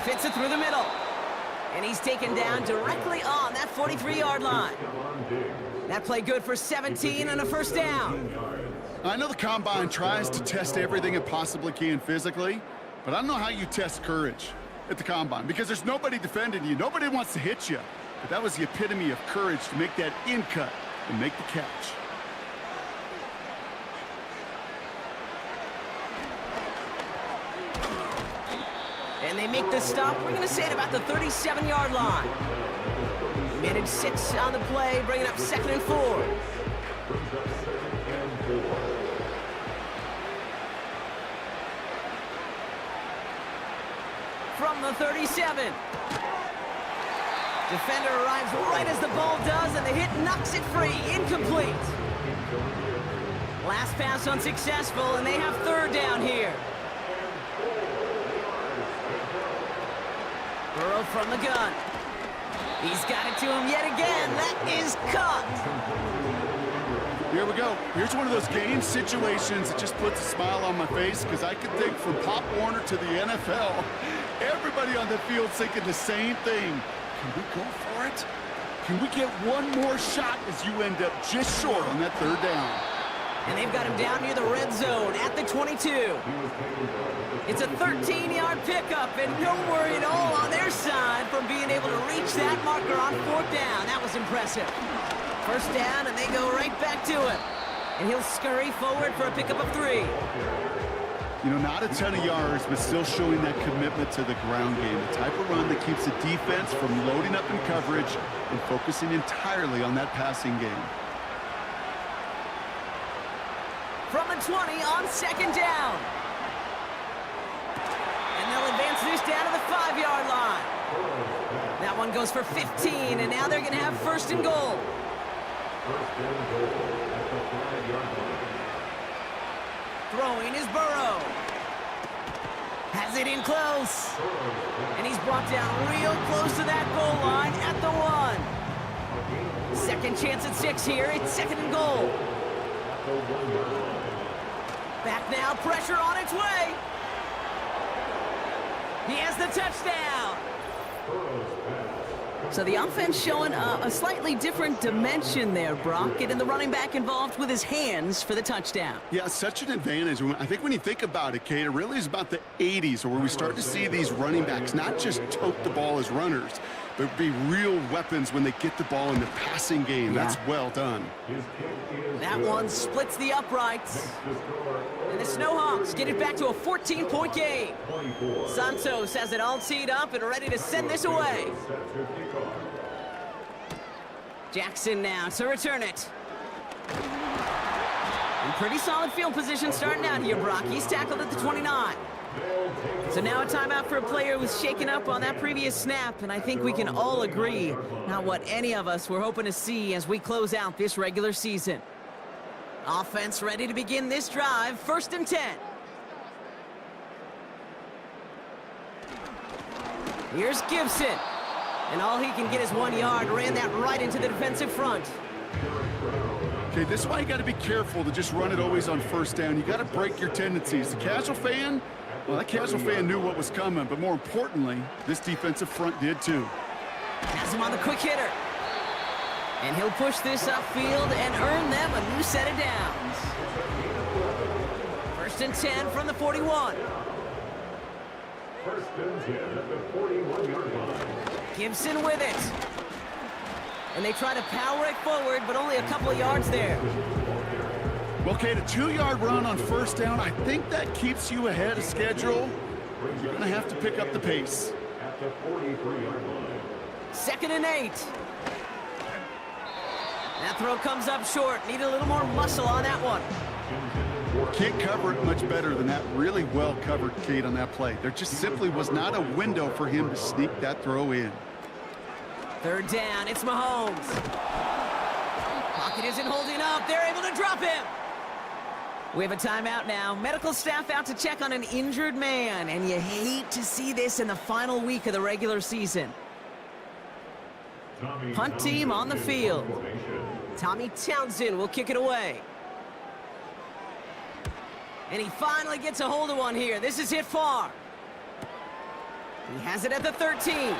Fits it through the middle. And he's taken down directly on that 43-yard line. That play good for 17 and a first down. I know the Combine tries to test everything it possibly can physically, but I don't know how you test courage at the Combine because there's nobody defending you. Nobody wants to hit you. But that was the epitome of courage to make that in cut and make the catch. And they make the stop, we're going to say at about the 37-yard line. Minute 6 on the play, bringing up 2nd and 4. Brings up 2nd and 4. From the 37. Defender arrives right as the ball does, and the hit knocks it free. Incomplete. Last pass unsuccessful, and they have 3rd down here. Burrow from the gun. He's got it to him yet again. That is caught. Here we go. Here's one of those game situations that just puts a smile on my face, because I could think from Pop Warner to the NFL, everybody on the field thinking the same thing. Can we go for it? Can we get one more shot as you end up just short on that 3rd down? And they've got him down near the red zone at the 22. It's a 13-yard pickup, and no worry at all on their side from being able to reach that marker on 4th down. That was impressive. 1st down, and they go right back to it. And he'll scurry forward for a pickup of 3. You know, not a ton of yards, but still showing that commitment to the ground game. The type of run that keeps the defense from loading up in coverage and focusing entirely on that passing game. From the 20 on 2nd down. And they'll advance this down to the 5-yard line. That one goes for 15, and now they're going to have 1st and goal. 1st and goal at the 5-yard line. Throwing is Burrow. Has it in close. And he's brought down real close to that goal line at the 1. 2nd chance at 6 here. It's 2nd and goal. Back now, pressure on its way. He has the touchdown. So the offense showing a slightly different dimension there, Brock, getting the running back involved with his hands for the touchdown. Yeah, such an advantage. I think when you think about it, Kate, it really is about the 80s where we start to see these running backs not just tote the ball as runners, but be real weapons when they get the ball in the passing game. Yeah. That's well done. That one splits the uprights. And the Snowhawks get it back to a 14-point game. Santos has it all teed up and ready to send this away. Jackson now to return it. In pretty solid field position starting out here, Brock. He's tackled at the 29. So now a timeout for a player who was shaken up on that previous snap, and I think we can all agree not what any of us were hoping to see as we close out this regular season. Offense ready to begin this drive, 1st and 10. Here's Gibson. And all he can get is 1 yard. Ran that right into the defensive front. Okay, this is why you got to be careful to just run it always on 1st down. You got to break your tendencies. The casual fan, well, that casual fan knew what was coming, but more importantly, this defensive front did too. Has him on the quick hitter. And he'll push this upfield and earn them a new set of downs. 1st and 10 from the 41. 1st and 10 at the 41-yard line. Gibson with it. And they try to power it forward, but only a couple of yards there. Well, Kate, a 2-yard run on 1st down, I think that keeps you ahead of schedule. You're going to have to pick up the pace. At the 43-yard line. 2nd and 8. That throw comes up short. Need a little more muscle on that one. Can't cover it much better than that. Really well covered, Kate, on that play. There just simply was not a window for him to sneak that throw in. 3rd down. It's Mahomes. Pocket isn't holding up. They're able to drop him. We have a timeout now. Medical staff out to check on an injured man, and you hate to see this in the final week of the regular season. Punt team on the field. Tommy Townsend will kick it away. And he finally gets a hold of one here. This is hit far. He has it at the 13.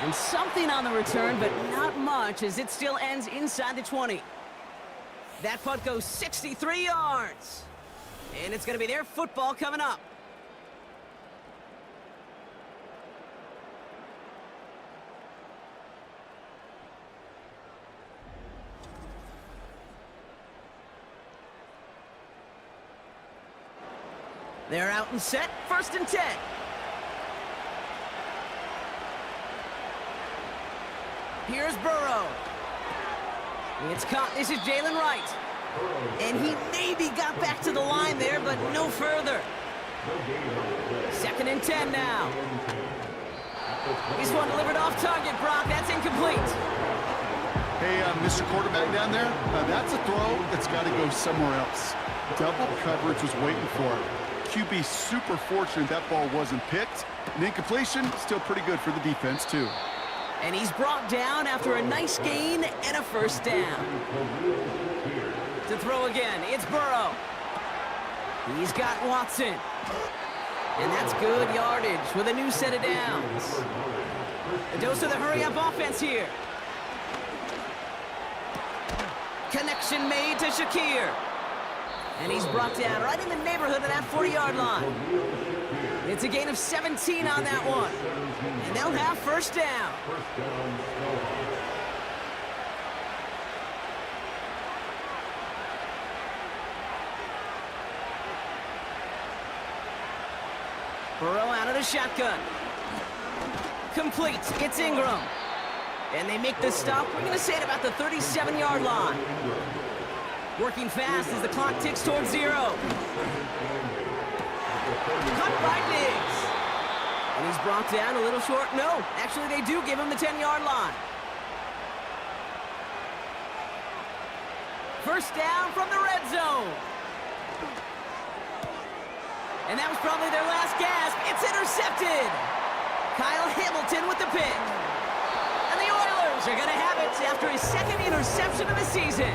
And something on the return, but not much, as it still ends inside the 20. That punt goes 63 yards. And it's going to be their football coming up. They're out and set, 1st and 10. Here's Burrow. It's caught. This is Jalen Wright. And he maybe got back to the line there, but no further. 2nd and 10 now. This one delivered off target, Brock. That's incomplete. Hey, Mr. Quarterback down there, that's a throw that's got to go somewhere else. Double coverage was waiting for it. QB super fortunate that ball wasn't picked. An incompletion, still pretty good for the defense, too. And he's brought down after a nice gain and a first down. To throw again, it's Burrow. He's got Watson. And that's good yardage with a new set of downs. A dose of the hurry-up offense here. Connection made to Shakir. And he's brought down right in the neighborhood of that 40-yard line. It's a gain of 17 on that one. And they'll have first down. Burrow out of the shotgun. Complete. It's Ingram. And they make the stop. We're going to say at about the 37-yard line. Working fast as the clock ticks towards 0. Cut by Diggs. And he's brought down a little short. No, actually they do give him the 10-yard line. First down from the red zone. And that was probably their last gasp. It's intercepted. Kyle Hamilton with the pick. And the Oilers are going to have it after his 2nd interception of the season.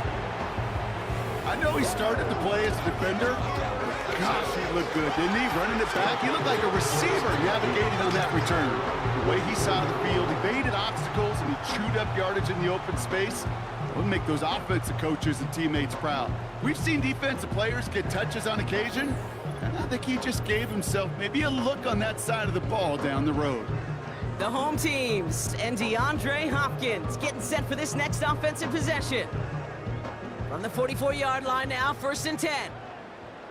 I know he started to play as a defender. Gosh, he looked good, didn't he? Running it back. He looked like a receiver navigating on that return. The way he saw the field, he evaded obstacles, and he chewed up yardage in the open space. It would make those offensive coaches and teammates proud. We've seen defensive players get touches on occasion, and I think he just gave himself maybe a look on that side of the ball down the road. The home teams and DeAndre Hopkins getting set for this next offensive possession. From the 44-yard line now, 1st and 10.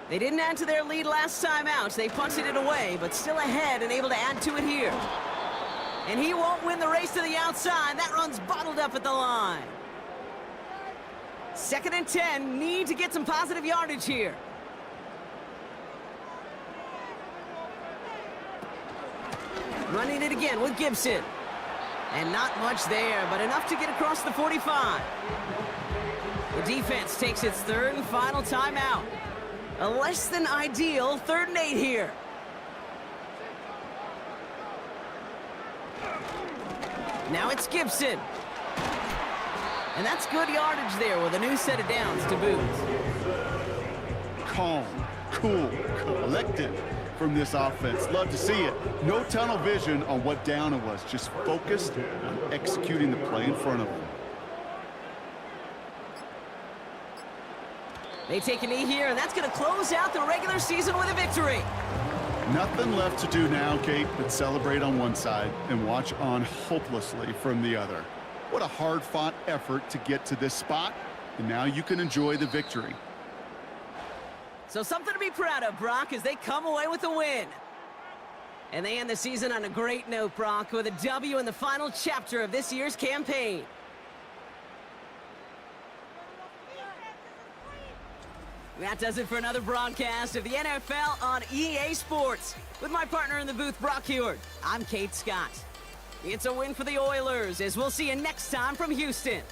They didn't add to their lead last time out. They punted it away, but still ahead and able to add to it here. And he won't win the race to the outside. That run's bottled up at the line. 2nd and 10, need to get some positive yardage here. Running it again with Gibson. And not much there, but enough to get across the 45. The defense takes its 3rd and final timeout. A less than ideal 3rd and 8 here. Now it's Gibson. And that's good yardage there with a new set of downs to boot. Calm, cool, collected from this offense. Love to see it. No tunnel vision on what down it was. Just focused on executing the play in front of them. They take a knee here, and that's going to close out the regular season with a victory. Nothing left to do now, Kate, but celebrate on one side and watch on hopelessly from the other. What a hard-fought effort to get to this spot, and now you can enjoy the victory. So something to be proud of, Brock, as they come away with a win. And they end the season on a great note, Brock, with a W in the final chapter of this year's campaign. That does it for another broadcast of the NFL on EA Sports. With my partner in the booth, Brock Heward, I'm Kate Scott. It's a win for the Oilers, as we'll see you next time from Houston.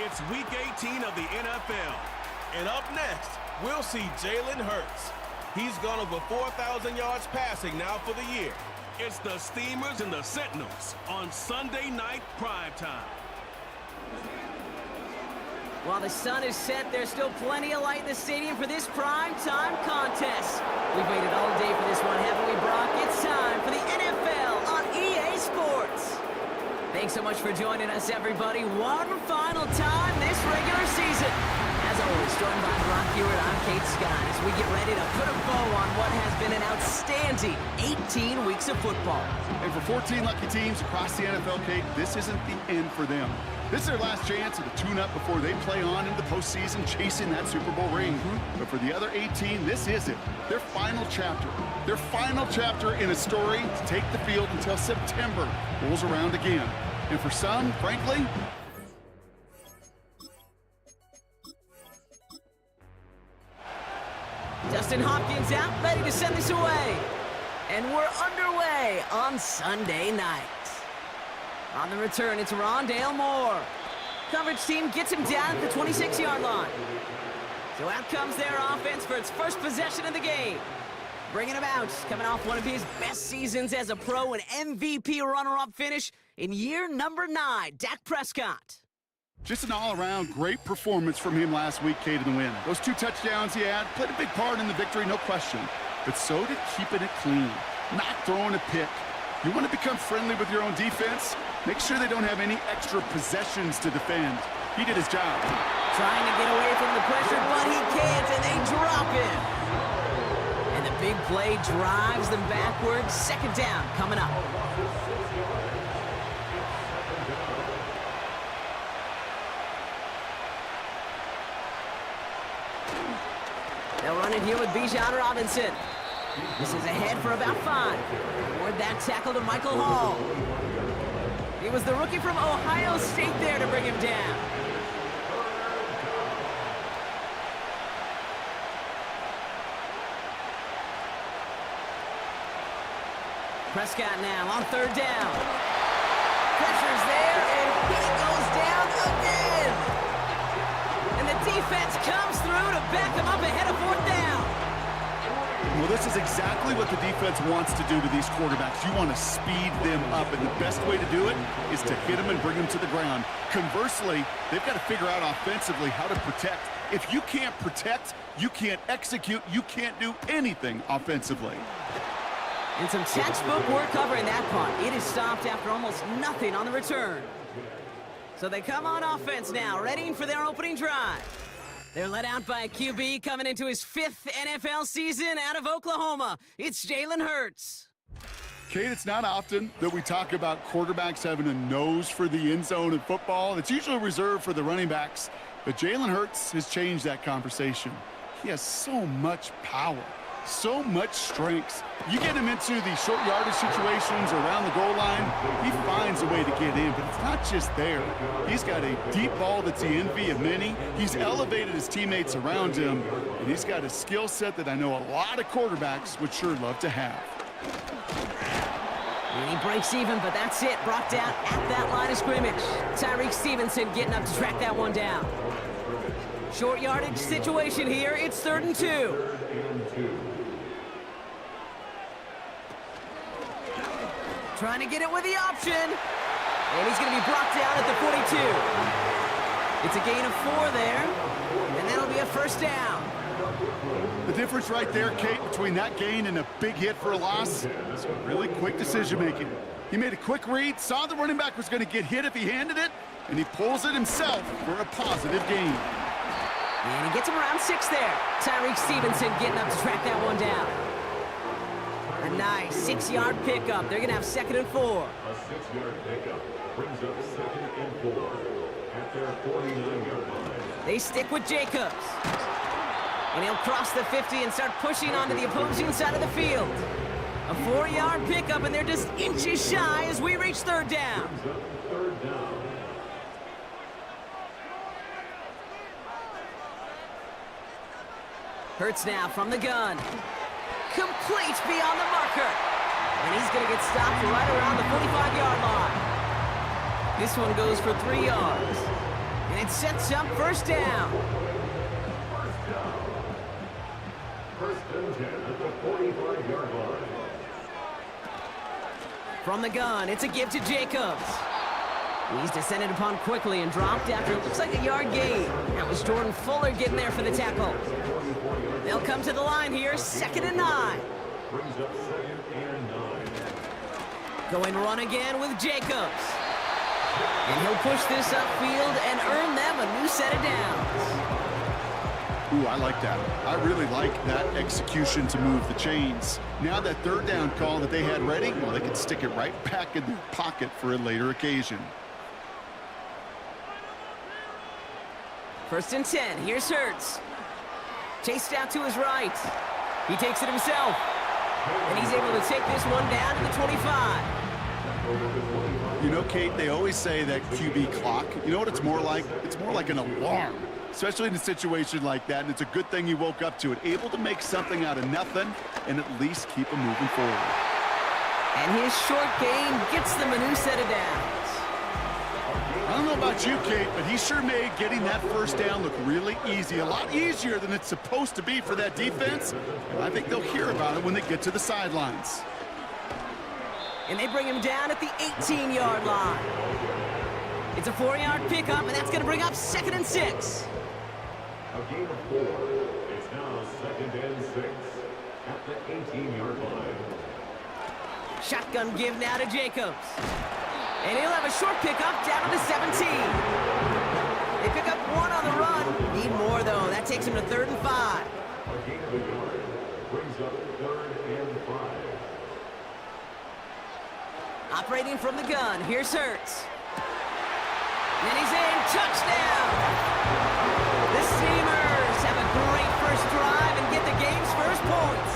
It's Week 18 of the NFL. And up next, we'll see Jalen Hurts. He's gone over 4,000 yards passing now for the year. It's the Steamers and the Sentinels on Sunday night primetime. While the sun is set, there's still plenty of light in the stadium for this primetime contest. We've waited all day for this one, haven't we, Brock? It's time for the NFL on EA Sports. Thanks so much for joining us, everybody. One final time this regular season. As always, joined by Brock Hewitt, I'm Kate Scott, as we get ready to put a bow on what has been an outstanding 18 weeks of football. And for 14 lucky teams across the NFL, Kate, this isn't the end for them. This is their last chance at a tune-up before they play on into the postseason chasing that Super Bowl ring. But for the other 18, this is it. Their final chapter. Their final chapter in a story to take the field until September rolls around again. And for some, frankly, Justin Hopkins out, ready to send this away. And we're underway on Sunday night. On the return, it's Rondale Moore. Coverage team gets him down at the 26-yard line. So out comes their offense for its first possession of the game. Bringing him out, coming off one of his best seasons as a pro, an MVP runner-up finish in year number 9, Dak Prescott. just an all-around great performance from him last week, Kate, in the win. Those 2 touchdowns he had played a big part in the victory, no question. But so did keeping it clean, not throwing a pick. You want to become friendly with your own defense? Make sure they don't have any extra possessions to defend. He did his job. Trying to get away from the pressure, but he can't, and they drop him. And the big play drives them backwards. Second down coming up. They'll run it here with Bijan Robinson. This is ahead for about 5. Toward that tackle to Michael Hall. He was the rookie from Ohio State there to bring him down. Prescott now on 3rd down. Pressure's there, and he goes down again. And the defense comes through to back him up ahead of 4th down. Well, this is exactly what the defense wants to do to these quarterbacks. You want to speed them up, and the best way to do it is to hit them and bring them to the ground. Conversely, they've got to figure out offensively how to protect. If you can't protect, you can't execute, you can't do anything offensively. And some textbook work covering that punt. It is stopped after almost nothing on the return. So they come on offense now, ready for their opening drive. They're led out by a QB coming into his 5th NFL season out of Oklahoma. It's Jalen Hurts. Kate, it's not often that we talk about quarterbacks having a nose for the end zone in football. It's usually reserved for the running backs. But Jalen Hurts has changed that conversation. He has so much power, so much strength. You get him into the short yardage situations around the goal line, he finds a way to get in, but it's not just there. He's got a deep ball that's the envy of many. He's elevated his teammates around him, and he's got a skill set that I know a lot of quarterbacks would sure love to have. And he breaks even, but that's it. Brought down at that line of scrimmage. Tyreek Stevenson getting up to track that one down. Short yardage situation here. It's 3rd and 2. Trying to get it with the option. And he's going to be brought down at the 42. It's a gain of 4 there. And that'll be a 1st down. The difference right there, Kate, between that gain and a big hit for a loss is really quick decision-making. He made a quick read, saw the running back was going to get hit if he handed it, and he pulls it himself for a positive gain. And he gets him around 6 there. Tyreek Stevenson getting up to track that one down. A nice 6-yard pickup. They're going to have 2nd and 4. A 6-yard pickup brings up 2nd and 4 at their 49-yard line. They stick with Jacobs. And he'll cross the 50 and start pushing onto the opposing side of the field. A 4-yard pickup, and they're just inches shy as we reach 3rd down. Brings up 3rd down. Hurts now from the gun. Complete beyond the marker. And he's going to get stopped right around the 45-yard line. This one goes for 3 yards. And it sets up first down. First and 10 at the 45-yard line. From the gun, it's a give to Jacobs. He's descended upon quickly and dropped after it looks like a yard gain. That was Jordan Fuller getting there for the tackle. They'll come to the line here, 2nd and 9. Brings up 2nd and 9. Going run again with Jacobs. And he'll push this upfield and earn them a new set of downs. Ooh, I like that. I really like that execution to move the chains. Now that 3rd down call that they had ready, well, they can stick it right back in their pocket for a later occasion. 1st and 10, here's Hurts. Chased out to his right. He takes it himself. And he's able to take this one down to the 25. You know, Kate, they always say that QB clock, you know what it's more like? It's more like an alarm, especially in a situation like that, and it's a good thing he woke up to it, able to make something out of nothing and at least keep him moving forward. And his short gain gets them a new set of downs. I don't know about you, Kate, but he sure made getting that first down look really easy, a lot easier than it's supposed to be for that defense, and I think they'll hear about it when they get to the sidelines. And they bring him down at the 18-yard line. It's a 4-yard pickup, and that's going to bring up 2nd and 6. A gain of 4. It's now 2nd and 6 at the 18-yard line. Shotgun give now to Jacobs. And he'll have a short pickup down to the 17. They pick up 1 on the run. Need more, though. That takes him to 3rd and 5. A gain of a yard brings up 3rd and 5. Operating from the gun, here's Hurts. And he's in, touchdown! The Steamers have a great first drive and get the game's first points.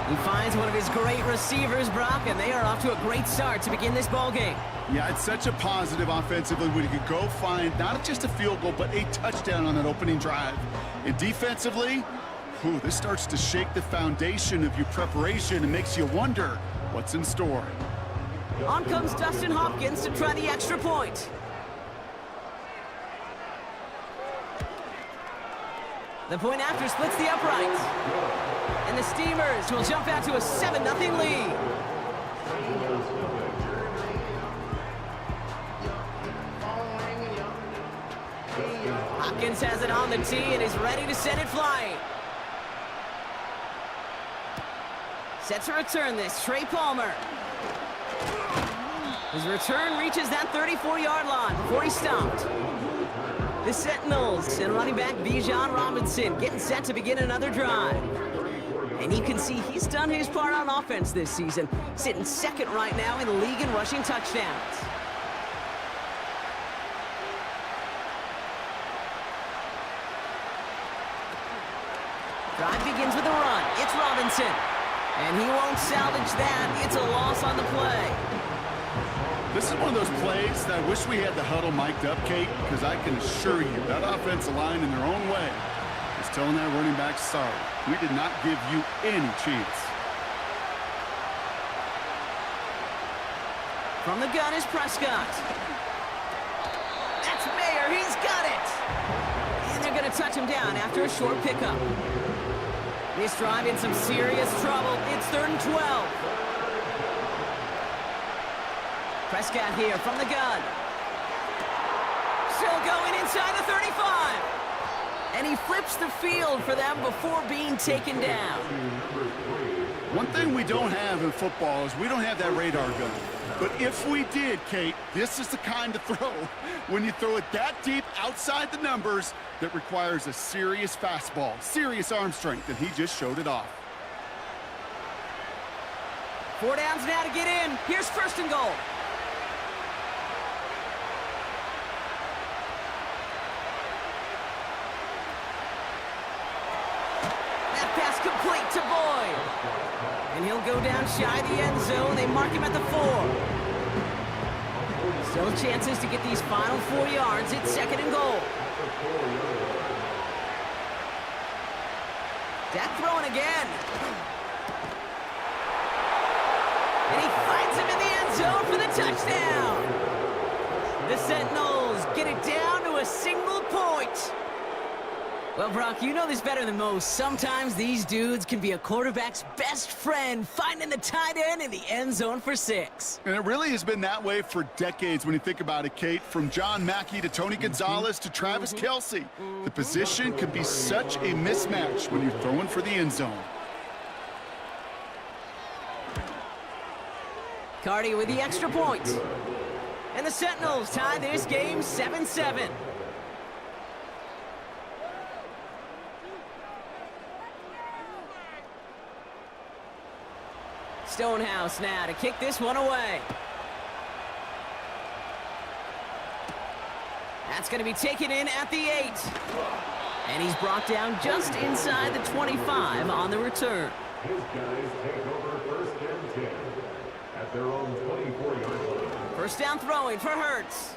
He finds one of his great receivers, Brock, and they are off to a great start to begin this ball game. Yeah, it's such a positive offensively when you can go find not just a field goal, but a touchdown on that opening drive. And defensively, this starts to shake the foundation of your preparation and makes you wonder what's in store. On comes Dustin Hopkins to try the extra point. The point after splits the uprights. And the Steamers will jump out to a 7-0 lead. Hopkins has it on the tee and is ready to send it flying. Set to return this, Trey Palmer. His return reaches that 34-yard line before he's stopped. The Sentinels and running back Bijan Robinson getting set to begin another drive. And you can see he's done his part on offense this season, sitting 2nd right now in the league in rushing touchdowns. Drive begins with a run. It's Robinson. And he won't salvage that. It's a loss on the play. This is one of those plays that I wish we had the huddle mic'd up, Kate, because I can assure you that offensive line in their own way is telling that running back, sorry, we did not give you any chance. From the gun is Prescott. That's Mayer. He's got it. And they're going to touch him down after a short pickup. This drive in some serious trouble. It's 3rd and 12. Prescott here from the gun. Still going inside the 35. And he flips the field for them before being taken down. One thing we don't have in football is we don't have that radar gun. But if we did, Kate, this is the kind of throw, when you throw it that deep outside the numbers, that requires a serious fastball, serious arm strength, and he just showed it off. 4 downs now to get in. Here's 1st and goal. That pass complete to Boyd. And he'll go down shy of the end zone. They mark him at the 4. Still chances to get these final 4 yards. It's 2nd and goal. Dak throwing again. And he finds him in the end zone for the touchdown. The Sentinels get it down a single point. Well, Brock, you know this better than most. Sometimes these dudes can be a quarterback's best friend, finding the tight end in the end zone for 6. And it really has been that way for decades when you think about it, Kate. From John Mackey to Tony Gonzalez to Travis Kelce. The position can be such a mismatch when you're throwing for the end zone. Cardi with the extra point. And the Sentinels tie this game 7-7. Stonehouse now to kick this one away. That's going to be taken in at the 8. And he's brought down just inside the 25 on the return. His guys take over first and 10 at their own 24-yard line. First down throwing for Hurts.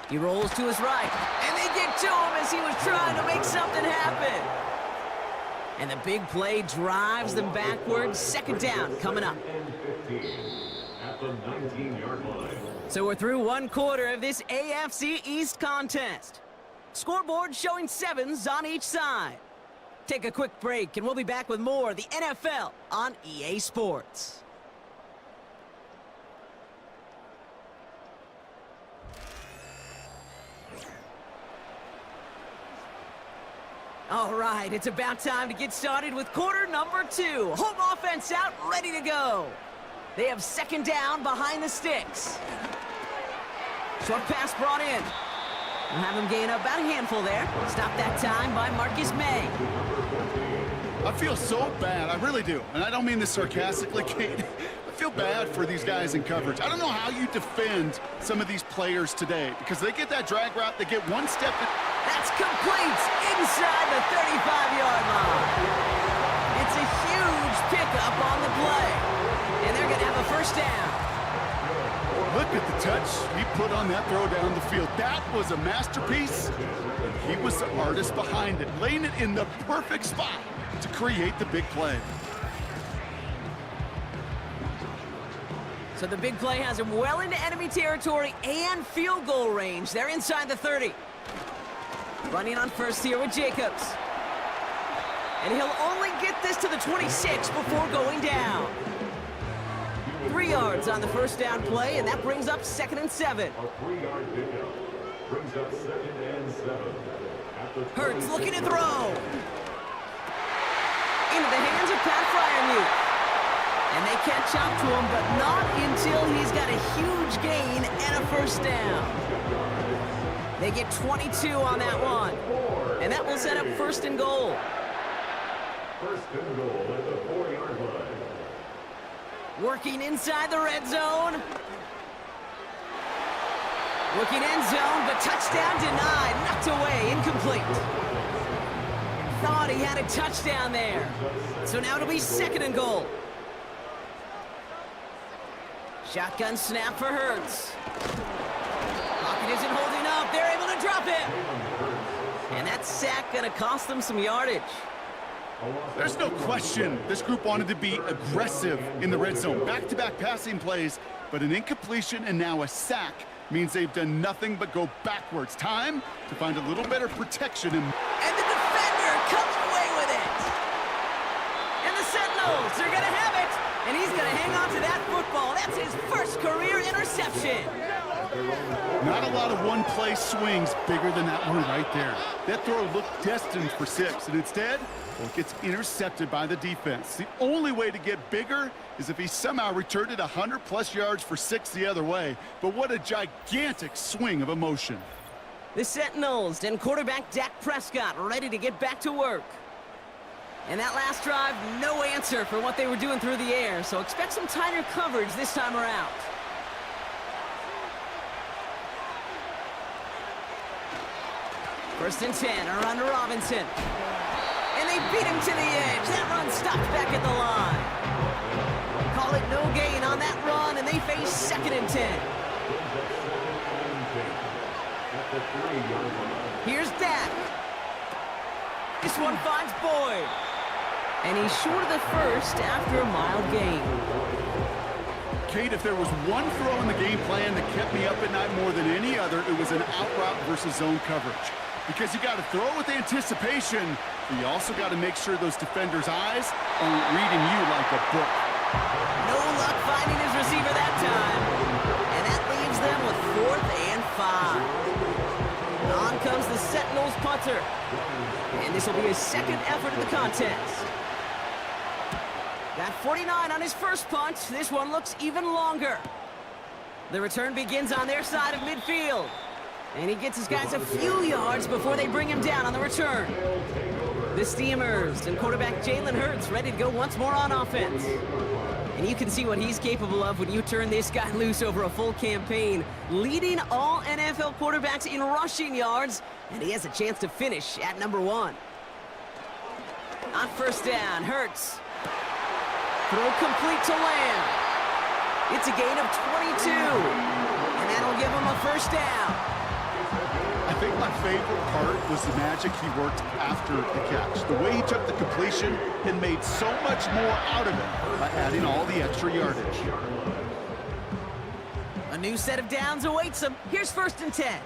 He rolls to his right. And they get to him as he was trying to make something happen. And the big play drives them backwards. Second down coming up. And 15 at the 19-yard line. So we're through one quarter of this AFC East contest. Scoreboard showing 7s on each side. Take a quick break and we'll be back with more of the NFL on EA Sports. All right, it's about time to get started with quarter number 2. Home offense out, ready to go. They have second down behind the sticks. Short pass brought in. We'll have him gain about a handful there. Stop that time by Marcus May. I feel so bad, I really do. And I don't mean this sarcastically, Kate. I feel bad for these guys in coverage. I don't know how you defend some of these players today because they get that drag route, they get one step. That's complete inside the 35-yard line. It's a huge pickup on the play. And they're going to have a first down. Look at the touch he put on that throw down the field. That was a masterpiece. He was the artist behind it, laying it in the perfect spot to create the big play. So the big play has him well into enemy territory and field goal range. They're inside the 30. Running on first here with Jacobs. And he'll only get this to the 26 before going down. 3 yards on the first down play, and that brings up 2nd and 7. A 3-yard pickup brings up 2nd and 7. At the Hurts looking to throw. Into the hands of Pat Fryermuth. And they catch up to him, but not until he's got a huge gain and a first down. They get 22 on that one. And that will set up 1st and goal. 1st and goal at the 4-yard line. Working inside the red zone. Looking end zone, but touchdown denied. Knocked away, incomplete. Thought he had a touchdown there. So now it'll be 2nd and goal. Shotgun snap for Hurts. Pocket isn't holding up. They're able to drop it. And that sack going to cost them some yardage. There's no question this group wanted to be aggressive in the red zone. Back-to-back passing plays, but an incompletion and now a sack means they've done nothing but go backwards. Time to find a little better protection. And the defender comes away with it. And the Sentinels are going to have it. And he's going to hang on to that football. That's his first career interception. Not a lot of one-play swings bigger than that one right there. That throw looked destined for 6, and instead, well, it gets intercepted by the defense. The only way to get bigger is if he somehow returned it 100-plus yards for 6 the other way. But what a gigantic swing of emotion. The Sentinels and quarterback Dak Prescott ready to get back to work. And that last drive, no answer for what they were doing through the air, so expect some tighter coverage this time around. First and 10, around to Robinson. And they beat him to the edge. That run stopped back at the line. Call it no gain on that run, and they face 2nd and 10. Here's Dak. This one finds Boyd. And he's short of the first after a mild gain. Kate, if there was one throw in the game plan that kept me up at night more than any other, it was an out route versus zone coverage. Because you got to throw with anticipation, but you also got to make sure those defenders' eyes aren't reading you like a book. No luck finding his receiver that time. And that leaves them with 4th and 5. On comes the Sentinels punter. And this will be his second effort of the contest. Got 49 on his first punt. This one looks even longer. The return begins on their side of midfield. And he gets his guys a few yards before they bring him down on the return. The Steamers and quarterback Jalen Hurts ready to go once more on offense. And you can see what he's capable of when you turn this guy loose over a full campaign, leading all NFL quarterbacks in rushing yards, and he has a chance to finish at number 1. On first down, Hurts. Throw complete to Lamb. It's a gain of 22, and that'll give him a first down. I think my favorite part was the magic he worked after the catch. The way he took the completion and made so much more out of it by adding all the extra yardage. A new set of downs awaits him. Here's 1st and 10.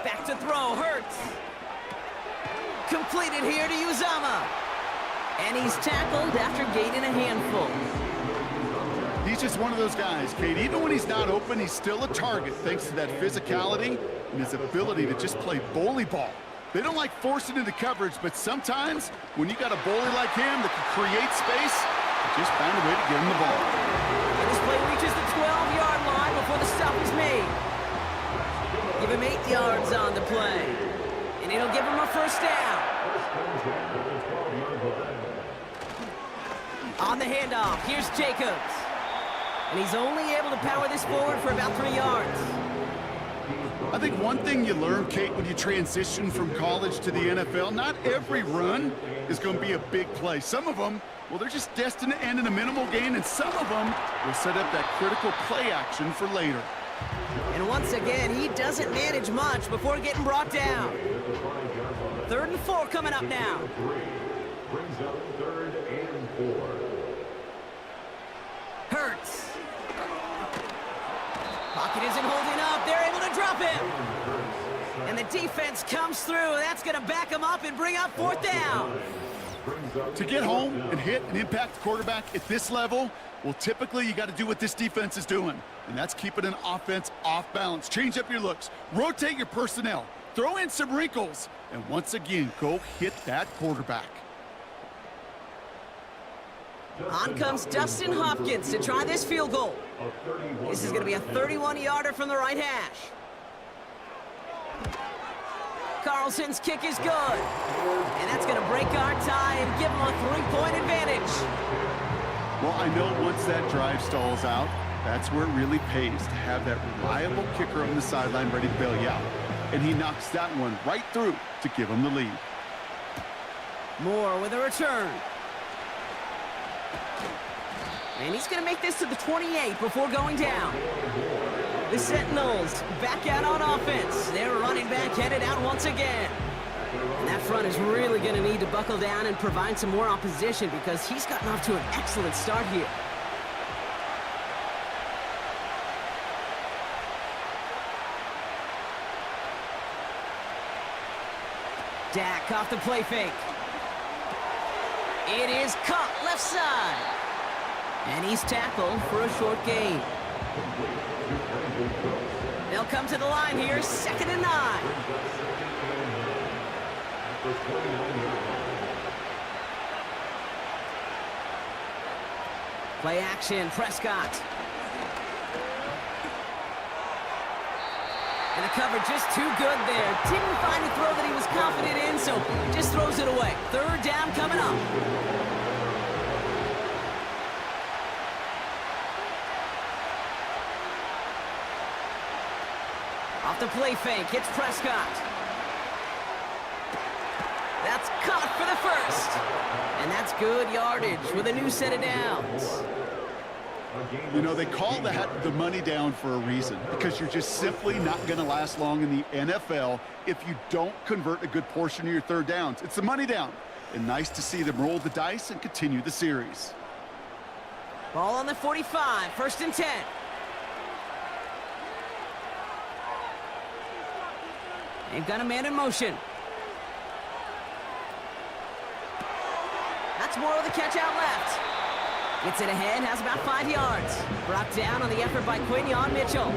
Back to throw, Hurts. Completed here to Uzama. And he's tackled after gaining a handful. He's just one of those guys, Kate. Even when he's not open, he's still a target thanks to that physicality and his ability to just play bully ball. They don't like forcing into coverage, but sometimes when you got a bully like him that can create space, you just find a way to get him the ball. And this play reaches the 12-yard line before the stop is made. Give him 8 yards on the play. And it'll give him a first down. On the handoff, here's Jacobs. And he's only able to power this forward for about 3 yards. I think one thing you learn, Kate, when you transition from college to the NFL, not every run is going to be a big play. Some of them, well, they're just destined to end in a minimal gain, and some of them will set up that critical play action for later. And once again, he doesn't manage much before getting brought down. 3rd and 4 coming up now. Brings up 3rd and 4. Hurts. Pocket isn't holding up. They're able to drop him. And the defense comes through. That's going to back him up and bring up 4th down. To get home and hit and impact the quarterback at this level, well, typically you got to do what this defense is doing, and that's keeping an offense off balance. Change up your looks. Rotate your personnel. Throw in some wrinkles. And once again, go hit that quarterback. On comes Dustin Hopkins to try this field goal. This is going to be a 31-yarder from the right hash. Carlson's kick is good. And that's going to break our tie and give him a 3-point advantage. Well, I know once that drive stalls out, that's where it really pays to have that reliable kicker on the sideline ready to bail you out. And he knocks that one right through to give him the lead. Moore with a return. And he's going to make this to the 28 before going down. The Sentinels back out on offense. Their running back headed out once again. And that front is really going to need to buckle down and provide some more opposition because he's gotten off to an excellent start here. Dak off the play fake. It is caught left side. And he's tackled for a short gain. They'll come to the line here, 2nd and 9. Play action, Prescott. And the cover just too good there. Didn't find a throw that he was confident in, so just throws it away. 3rd down coming up. Off the play fake, it's Prescott. That's caught for the first. And that's good yardage with a new set of downs. You know, they call that the money down for a reason, because you're just simply not going to last long in the NFL if you don't convert a good portion of your 3rd downs. It's the money down. And nice to see them roll the dice and continue the series. Ball on the 45, 1st and 10. They've got a man in motion. That's Morrow, the catch out left. Gets it ahead, has about 5 yards. Brought down on the effort by Quinion Mitchell.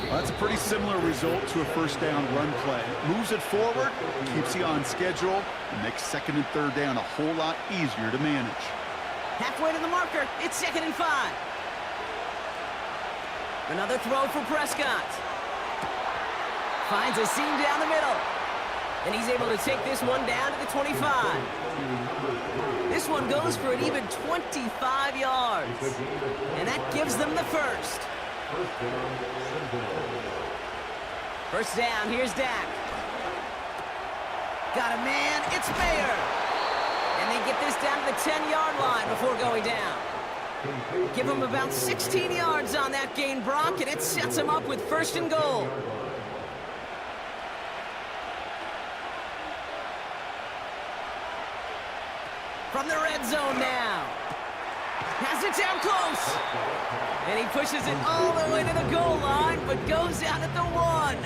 Well, that's a pretty similar result to a first down run play. Moves it forward, keeps you on schedule, and makes 2nd and 3rd down a whole lot easier to manage. Halfway to the marker, it's 2nd and 5. Another throw for Prescott. Finds a seam down the middle. And he's able to take this one down to the 25. This one goes for an even 25 yards. And that gives them the first. First down, here's Dak. Got a man, it's Mayer. And they get this down to the 10-yard line before going down. Give them about 16 yards on that gain, Brock, and it sets them up with 1st and goal. From the red zone now. Has it down close. And he pushes it all the way to the goal line, but goes out at the 1.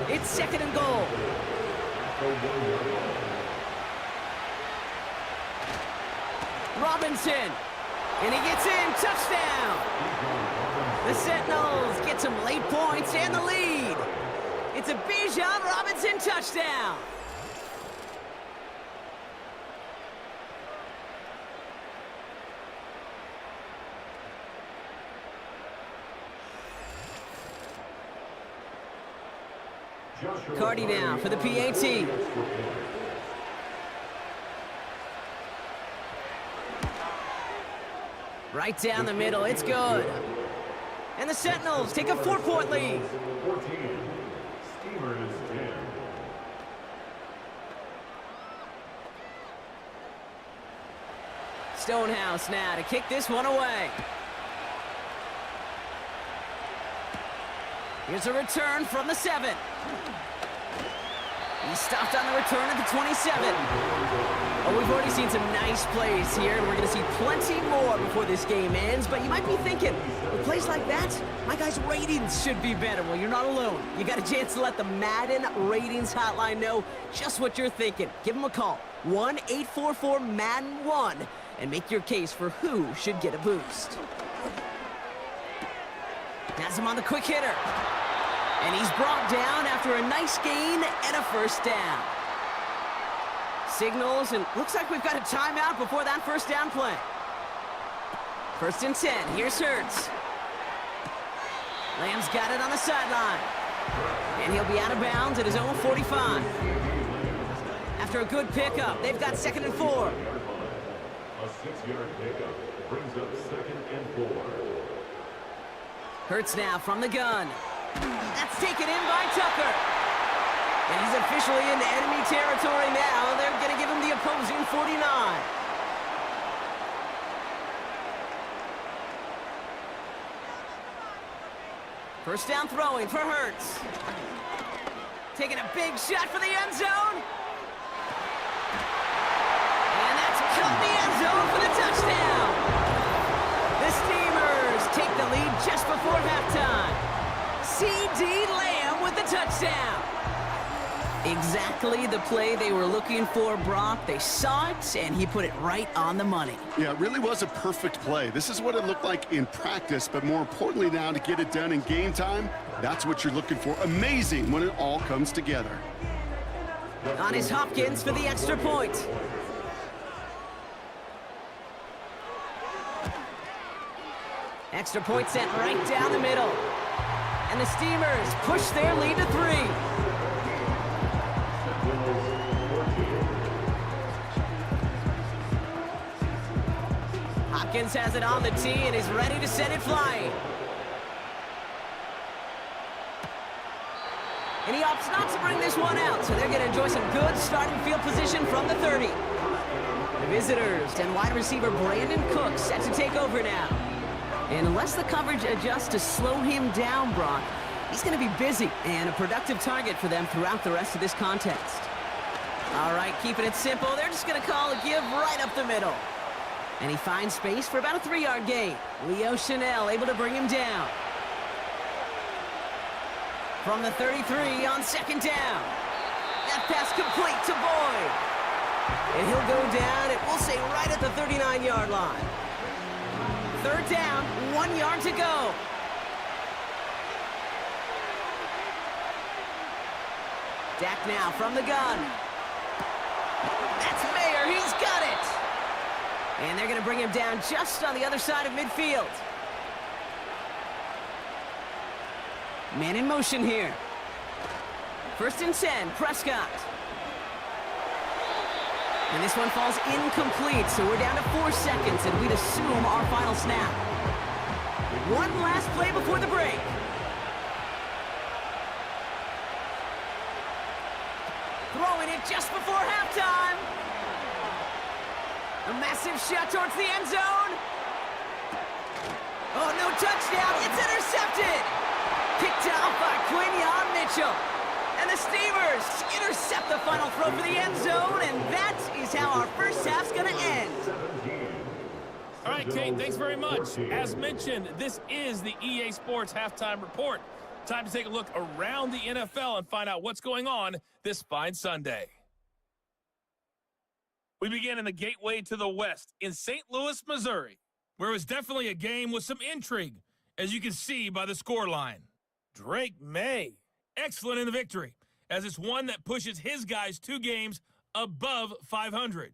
It's 2nd and goal. Robinson. And he gets in. Touchdown. The Sentinels get some late points and the lead. It's a Bijan Robinson touchdown. Cardi now for the PAT. Right down the middle, it's good. And the Sentinels take a 4-point lead. 14. Steelers 10. Stonehouse now to kick this one away. Here's a return from the 7. He stopped on the return at the 27. Oh, we've already seen some nice plays here, and we're going to see plenty more before this game ends. But you might be thinking, with plays like that, my guys' ratings should be better. Well, you're not alone. You got a chance to let the Madden ratings hotline know just what you're thinking. Give them a call, 1-844-MADDEN-1, and make your case for who should get a boost. Has him on the quick hitter. And he's brought down after a nice gain and a first down. Signals, and looks like we've got a timeout before that first down play. 1st and 10, here's Hurts. Lamb's got it on the sideline. And he'll be out of bounds at his own 45. After a good pickup, they've got 2nd and 4. A 6-yard pickup brings up 2nd and 4. Hurts now from the gun. That's taken in by Tucker. And he's officially into enemy territory now. They're going to give him the opposing 49. First down throwing for Hurts. Taking a big shot for the end zone. And that's caught the end zone for the touchdown. The Steamers take the lead just before halftime. C.D. Lamb with the touchdown. Exactly the play they were looking for, Brock. They saw it, and he put it right on the money. Yeah, it really was a perfect play. This is what it looked like in practice, but more importantly now, to get it done in game time, that's what you're looking for. Amazing when it all comes together. On is Hopkins for the extra point. Extra point sent right down the middle. And the Steamers push their lead to 3. Hopkins has it on the tee and is ready to send it flying. And he opts not to bring this one out, so they're going to enjoy some good starting field position from the 30. The visitors and wide receiver Brandon Cook set to take over now. And unless the coverage adjusts to slow him down, Brock, he's going to be busy and a productive target for them throughout the rest of this contest. All right, keeping it simple. They're just going to call a give right up the middle. And he finds space for about a 3-yard gain. Leo Chanel able to bring him down. From the 33 on second down. That pass complete to Boyd. And he'll go down, and we'll say right at the 39-yard line. Third down, 1 yard to go. Dak now from the gun. That's Mayer, he's got it. And they're going to bring him down just on the other side of midfield. Man in motion here. First and 10, Prescott. And this one falls incomplete, so we're down to 4 seconds, and we'd assume our final snap. One last play before the break. Throwing it just before halftime. A massive shot towards the end zone. Oh, no touchdown. It's intercepted. Picked off by Quinion Mitchell. And the Steamers intercept the final throw for the end zone, and that is how our first half's going to end. All right, Kate, thanks very much. As mentioned, this is the EA Sports Halftime Report. Time to take a look around the NFL and find out what's going on this fine Sunday. We begin in the gateway to the West in St. Louis, Missouri, where it was definitely a game with some intrigue, as you can see by the scoreline. Drake May, excellent in the victory, as it's one that pushes his guys 2 games above 500.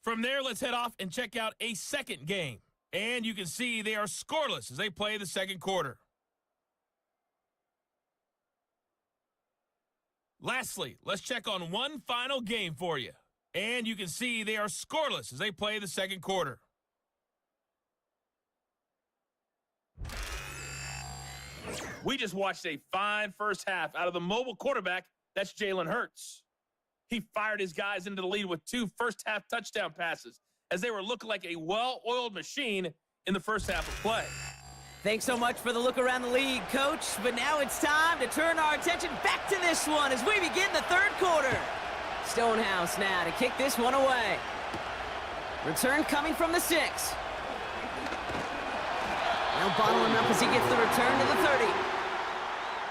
From there, let's head off and check out a second game. And you can see they are scoreless as they play the second quarter. Lastly, let's check on one final game for you. And you can see they are scoreless as they play the second quarter. We just watched a fine first half out of the mobile quarterback. That's Jalen Hurts. He fired his guys into the lead with 2 first-half touchdown passes as they were looking like a well-oiled machine in the first half of play. Thanks so much for the look around the league, Coach. But now it's time to turn our attention back to this one as we begin the third quarter. Stonehouse now to kick this one away. Return coming from the 6. They'll bottle him up as he gets the return to the 30.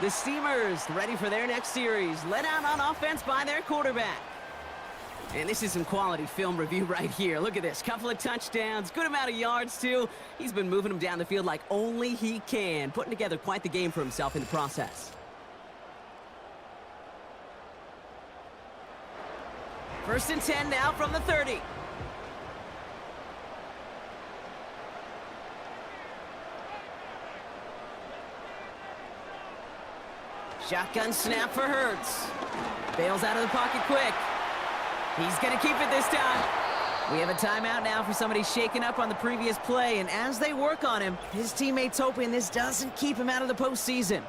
The Steamers ready for their next series, led out on offense by their quarterback. And this is some quality film review right here. Look at this. Couple of touchdowns, good amount of yards, too. He's been moving them down the field like only he can, putting together quite the game for himself in the process. First and 10 now from the 30. Shotgun snap for Hurts. Bails out of the pocket quick. He's going to keep it this time. We have a timeout now for somebody shaken up on the previous play, and as they work on him, his teammates hoping this doesn't keep him out of the postseason.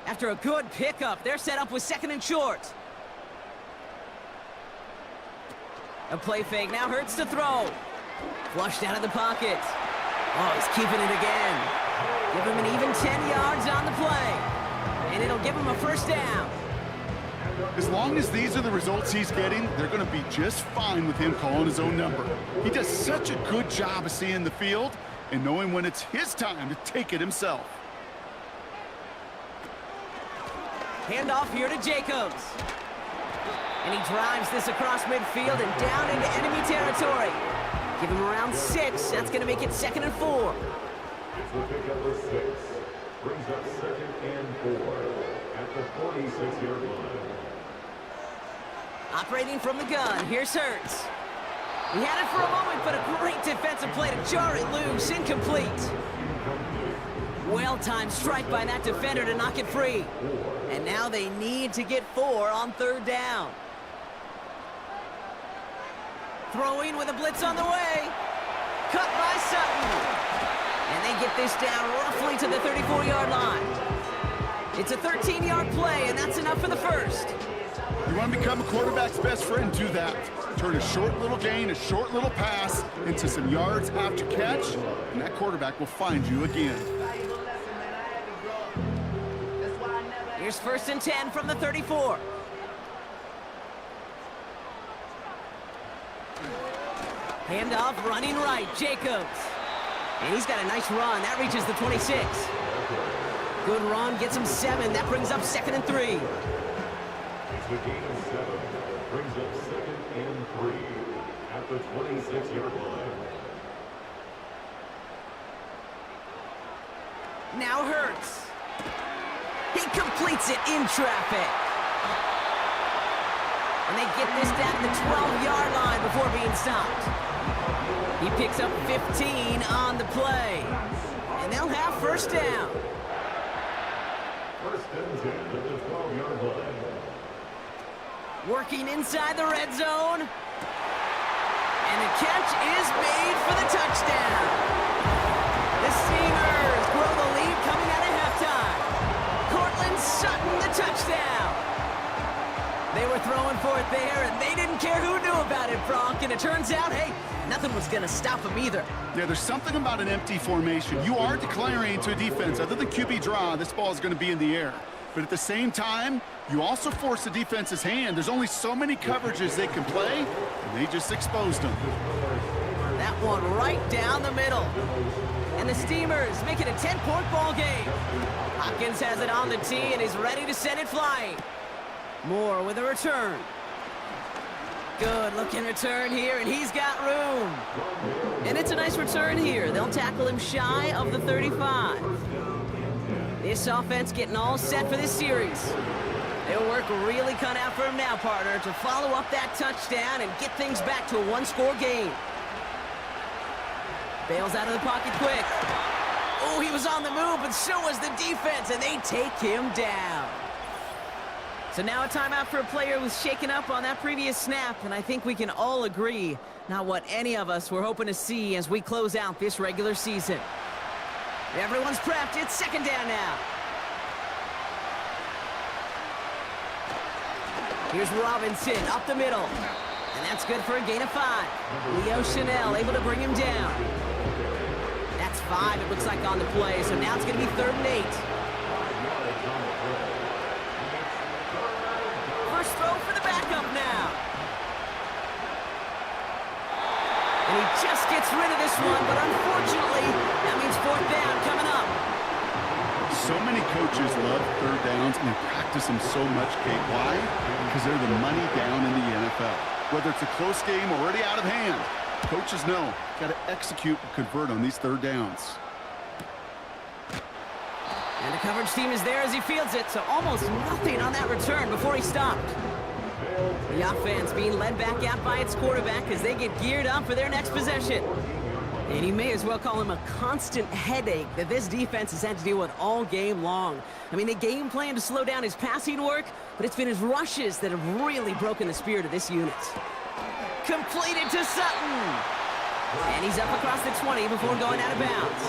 After a good pickup, they're set up with second and short. A play fake, now Hurts to throw. Flushed out of the pocket. Oh, he's keeping it again. Give him an even 10 yards on the play. And it'll give him a first down. As long as these are the results he's getting, they're going to be just fine with him calling his own number. He does such a good job of seeing the field and knowing when it's his time to take it himself. Handoff here to Jacobs. And he drives this across midfield and down into enemy territory. Give him around 6. That's going to make it 2nd and 4. It's the pickup of 6. Brings up 2nd and 4 at the 46-yard line. Operating from the gun, here's Hurts. He had it for a moment, but a great defensive play to jar it loose. Incomplete. Well-timed strike by that defender to knock it free. And now they need to get 4 on 3rd down. Throwing with a blitz on the way. Cut by Sutton. And they get this down roughly to the 34-yard line. It's a 13-yard play, and that's enough for the first. You want to become a quarterback's best friend, do that. Turn a short little gain, a short little pass into some yards after catch, and that quarterback will find you again. Here's 1st and 10 from the 34. Handoff, running right, Jacobs. And he's got a nice run. That reaches the 26. Good run, gets him 7. That brings up 2nd and 3. It's a gain of 7. Brings up 2nd and 3 at the 26-yard line. Now Hurts. He completes it in traffic. And they get this down to the 12-yard line before being stopped. He picks up 15 on the play. And they'll have first down. First and 10 at the 12-yard line. Working inside the red zone. And the catch is made for the touchdown. The Steamers grow the lead coming out of halftime. Cortland Sutton, the touchdown. They were throwing for it there, and they didn't care who knew about it, Bronk. And it turns out, hey, nothing was going to stop them either. Yeah, there's something about an empty formation. You are declaring to a defense, other than QB draw, this ball is going to be in the air. But at the same time, you also force the defense's hand. There's only so many coverages they can play, and they just exposed them. That one right down the middle. And the Steamers make it a 10-point ball game. Hopkins has it on the tee and is ready to send it flying. Moore with a return. Good looking return here, and he's got room. And it's a nice return here. They'll tackle him shy of the 35. This offense getting all set for this series. They'll work really cut out for him now, partner, to follow up that touchdown and get things back to a one-score game. Bails out of the pocket quick. Oh, he was on the move, but so was the defense, and they take him down. So now a timeout for a player who was shaken up on that previous snap, and I think we can all agree, not what any of us were hoping to see as we close out this regular season. Everyone's prepped. It's second down now. Here's Robinson up the middle, and that's good for a gain of 5. Leo Chanel able to bring him down. That's 5, it looks like, on the play, so now it's going to be 3rd and 8. First throw for the backup now. And he just gets rid of this one, but unfortunately, that means 4th down coming up. So many coaches love 3rd downs, and they practice them so much, Kate. Why? Because they're the money down in the NFL. Whether it's a close game already out of hand, coaches know, got to execute and convert on these 3rd downs. And the coverage team is there as he fields it, so almost nothing on that return before he stopped. The offense being led back out by its quarterback as they get geared up for their next possession. And you may as well call him a constant headache that this defense has had to deal with all game long. I mean, they game plan to slow down his passing work, but it's been his rushes that have really broken the spirit of this unit. Completed to Sutton. And he's up across the 20 before going out of bounds.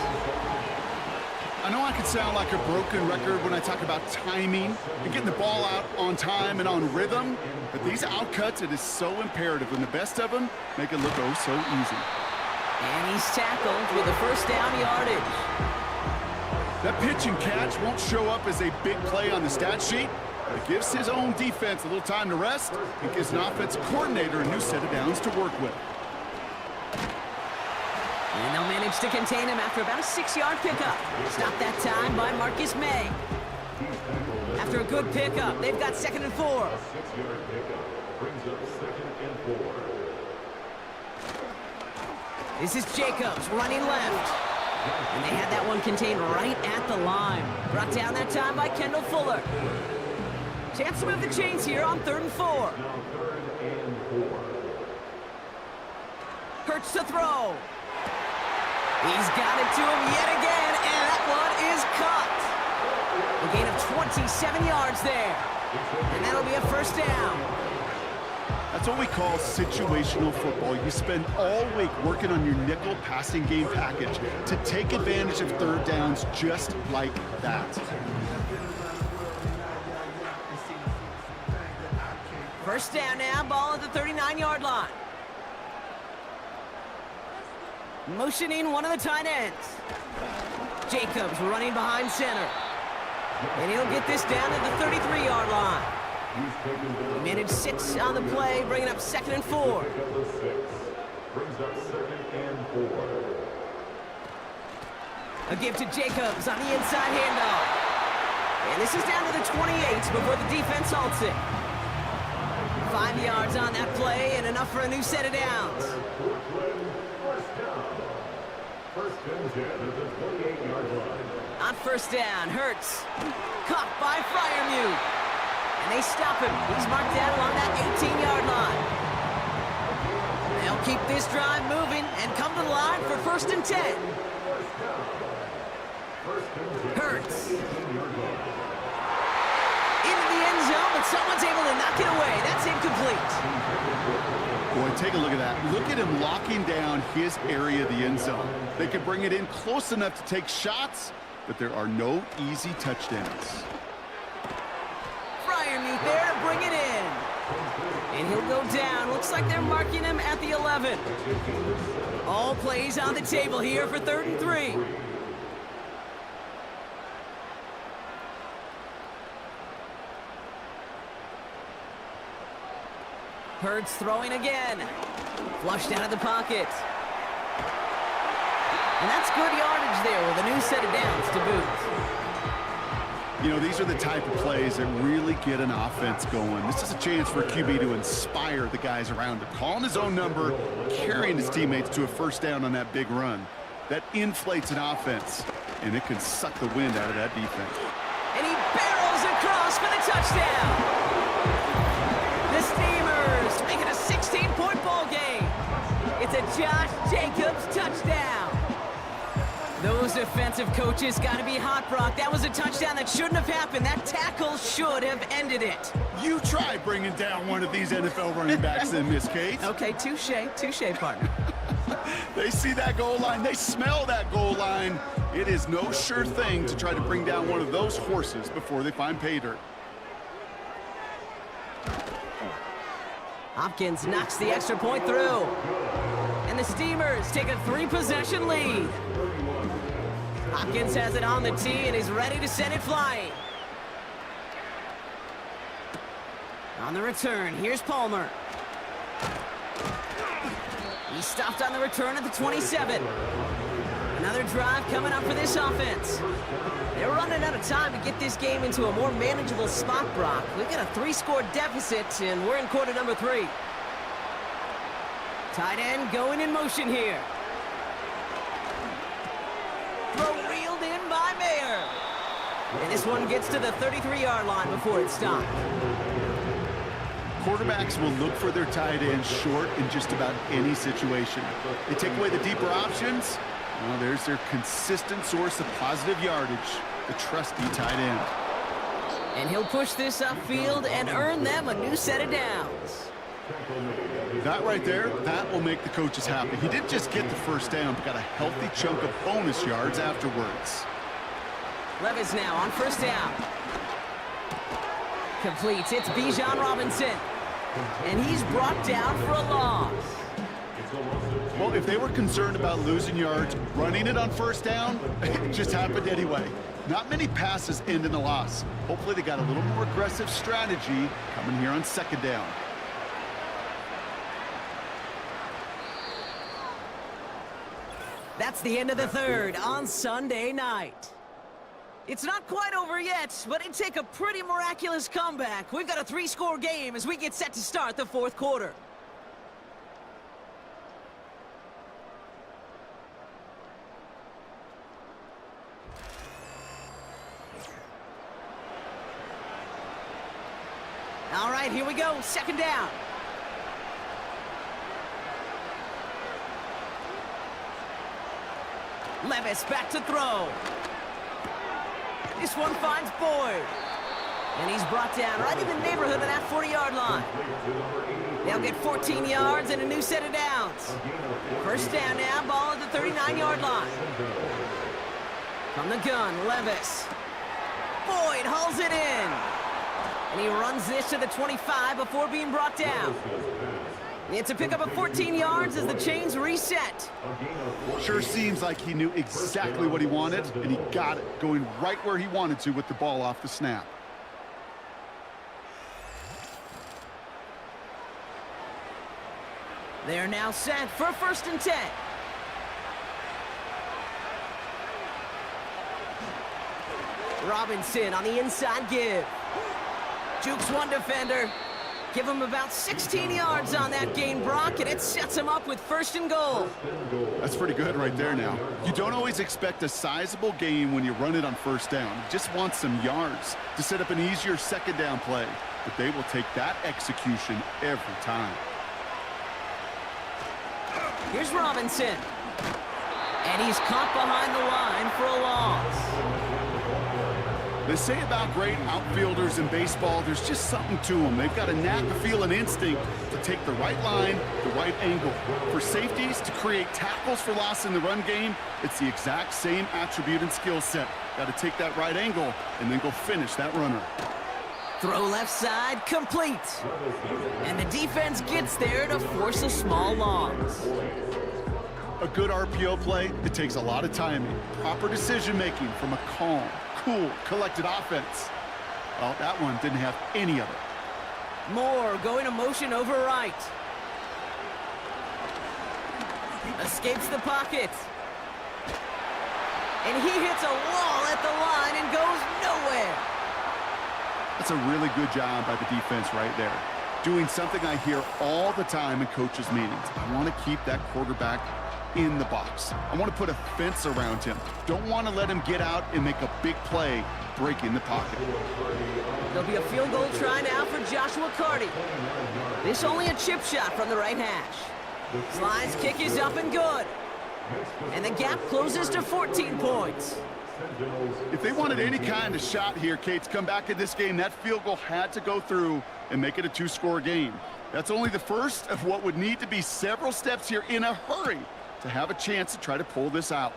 I know I could sound like a broken record when I talk about timing and getting the ball out on time and on rhythm, but these outcuts, it is so imperative, and the best of them make it look oh so easy. And he's tackled with the first down yardage. That pitch and catch won't show up as a big play on the stat sheet, but it gives his own defense a little time to rest and gives an offensive coordinator a new set of downs to work with. And they'll manage to contain him after about a 6-yard pickup. Stopped that time by Marcus May. After a good pickup, they've got 2nd and 4. 6-yard pickup brings up 2nd and 4. This is Jacobs running left. And they had that one contained right at the line. Brought down that time by Kendall Fuller. Chance to move the chains here on 3rd and 4. Now 3rd and 4. Hurts to throw. He's got it to him yet again, and that one is caught. A gain of 27 yards there. And that'll be a first down. That's what we call situational football. You spend all week working on your nickel passing game package to take advantage of 3rd downs just like that. First down now, ball at the 39-yard line. Motioning one of the tight ends. Jacobs running behind center. And he'll get this down to the 33-yard line. He's taken down. Managed 6 on the play, bringing up 2nd and 4. brings up 2nd and 4. A give to Jacobs on the inside handoff. And this is down to the 28 before the defense halts it. 5 yards on that play and enough for a new set of downs. First and 10 at the 28-yard line. On first down, Hurts. Caught by Freiermuth. And they stop him. He's marked out along that 18-yard line. They'll keep this drive moving and come to the line for first and 10. Hurts. Into the end zone, but someone's able to knock it away. That's incomplete. Boy, take a look at that. Look at him locking down his area of the end zone. They can bring it in close enough to take shots, but there are no easy touchdowns. Freiermuth there to bring it in. And he'll go down. Looks like they're marking him at the 11. All plays on the table here for 3rd and 3. Hurts throwing again. Flushed out of the pocket. And that's good yardage there with a new set of downs to boot. You know, these are the type of plays that really get an offense going. This is a chance for a QB to inspire the guys around him. Calling his own number, carrying his teammates to a first down on that big run. That inflates an offense, and it can suck the wind out of that defense. And he barrels across for the touchdown. The Steamers make it a 16-point ball game. It's a Josh Jacobs touchdown. Those defensive coaches got to be hot, Brock. That was a touchdown that shouldn't have happened. That tackle should have ended it. You try bringing down one of these NFL running backs then, Miss Kate. Okay, touche, partner. They see that goal line. They smell that goal line. It is no sure thing to try to bring down one of those horses before they find pay dirt. Hopkins knocks the extra point through. And the Steamers take a 3-possession lead. Hopkins has it on the tee and is ready to send it flying. On the return, here's Palmer. He stopped on the return at the 27. Another drive coming up for this offense. They're running out of time to get this game into a more manageable spot, Brock. We've got a 3-score deficit, and we're in quarter number 3. Tight end going in motion here. Throw reeled in by Mayer. And this one gets to the 33-yard line before it's stopped. Quarterbacks will look for their tight ends short in just about any situation. They take away the deeper options. Well, there's their consistent source of positive yardage, the trusty tight end. And he'll push this upfield and earn them a new set of downs. That right there, that will make the coaches happy. He didn't just get the first down, but got a healthy chunk of bonus yards afterwards. Levis now on first down. Completes. It's Bijan Robinson. And he's brought down for a loss. Well, if they were concerned about losing yards, running it on first down, it just happened anyway. Not many passes end in a loss. Hopefully they got a little more aggressive strategy coming here on second down. That's the end of the third on Sunday night. It's not quite over yet, but it'd take a pretty miraculous comeback. We've got a 3-score game as we get set to start the 4th quarter. All right, here we go. Second down. Levis back to throw. This one finds Boyd. And he's brought down right in the neighborhood of that 40-yard line. They'll get 14 yards and a new set of downs. First down now, ball at the 39-yard line. From the gun, Levis. Boyd hauls it in. And he runs this to the 25 before being brought down. It's a pickup of 14 yards as the chains reset. Sure seems like he knew exactly what he wanted, and he got it, going right where he wanted to with the ball off the snap. They're now set for 1st and 10. Robinson on the inside give. Jukes one defender. Give him about 16 yards on that gain, Brock, and it sets him up with 1st and goal. That's pretty good right there now. You don't always expect a sizable gain when you run it on 1st down. You just want some yards to set up an easier 2nd down play. But they will take that execution every time. Here's Robinson. And he's caught behind the line for a loss. They say about great outfielders in baseball, there's just something to them. They've got a knack, a feel, an instinct to take the right line, the right angle. For safeties to create tackles for loss in the run game, it's the exact same attribute and skill set. Got to take that right angle and then go finish that runner. Throw left side, complete. And the defense gets there to force a small loss. A good RPO play, it takes a lot of timing, proper decision-making from a calm, cool, collected offense. Well, that one didn't have any of it. Moore going to motion over right. Escapes the pocket. And he hits a wall at the line and goes nowhere. That's a really good job by the defense right there. Doing something I hear all the time in coaches' meetings. I want to keep that quarterback in the box. I want to put a fence around him. Don't want to let him get out and make a big play breaking the pocket. There'll be a field goal try now for Joshua Carty. This only a chip shot from the right hash. Slide's kick is up and good. And the gap closes to 14 points. If they wanted any kind of shot here, Kate, to come back in this game, that field goal had to go through and make it a 2-score game. That's only the first of what would need to be several steps here in a hurry to have a chance to try to pull this out.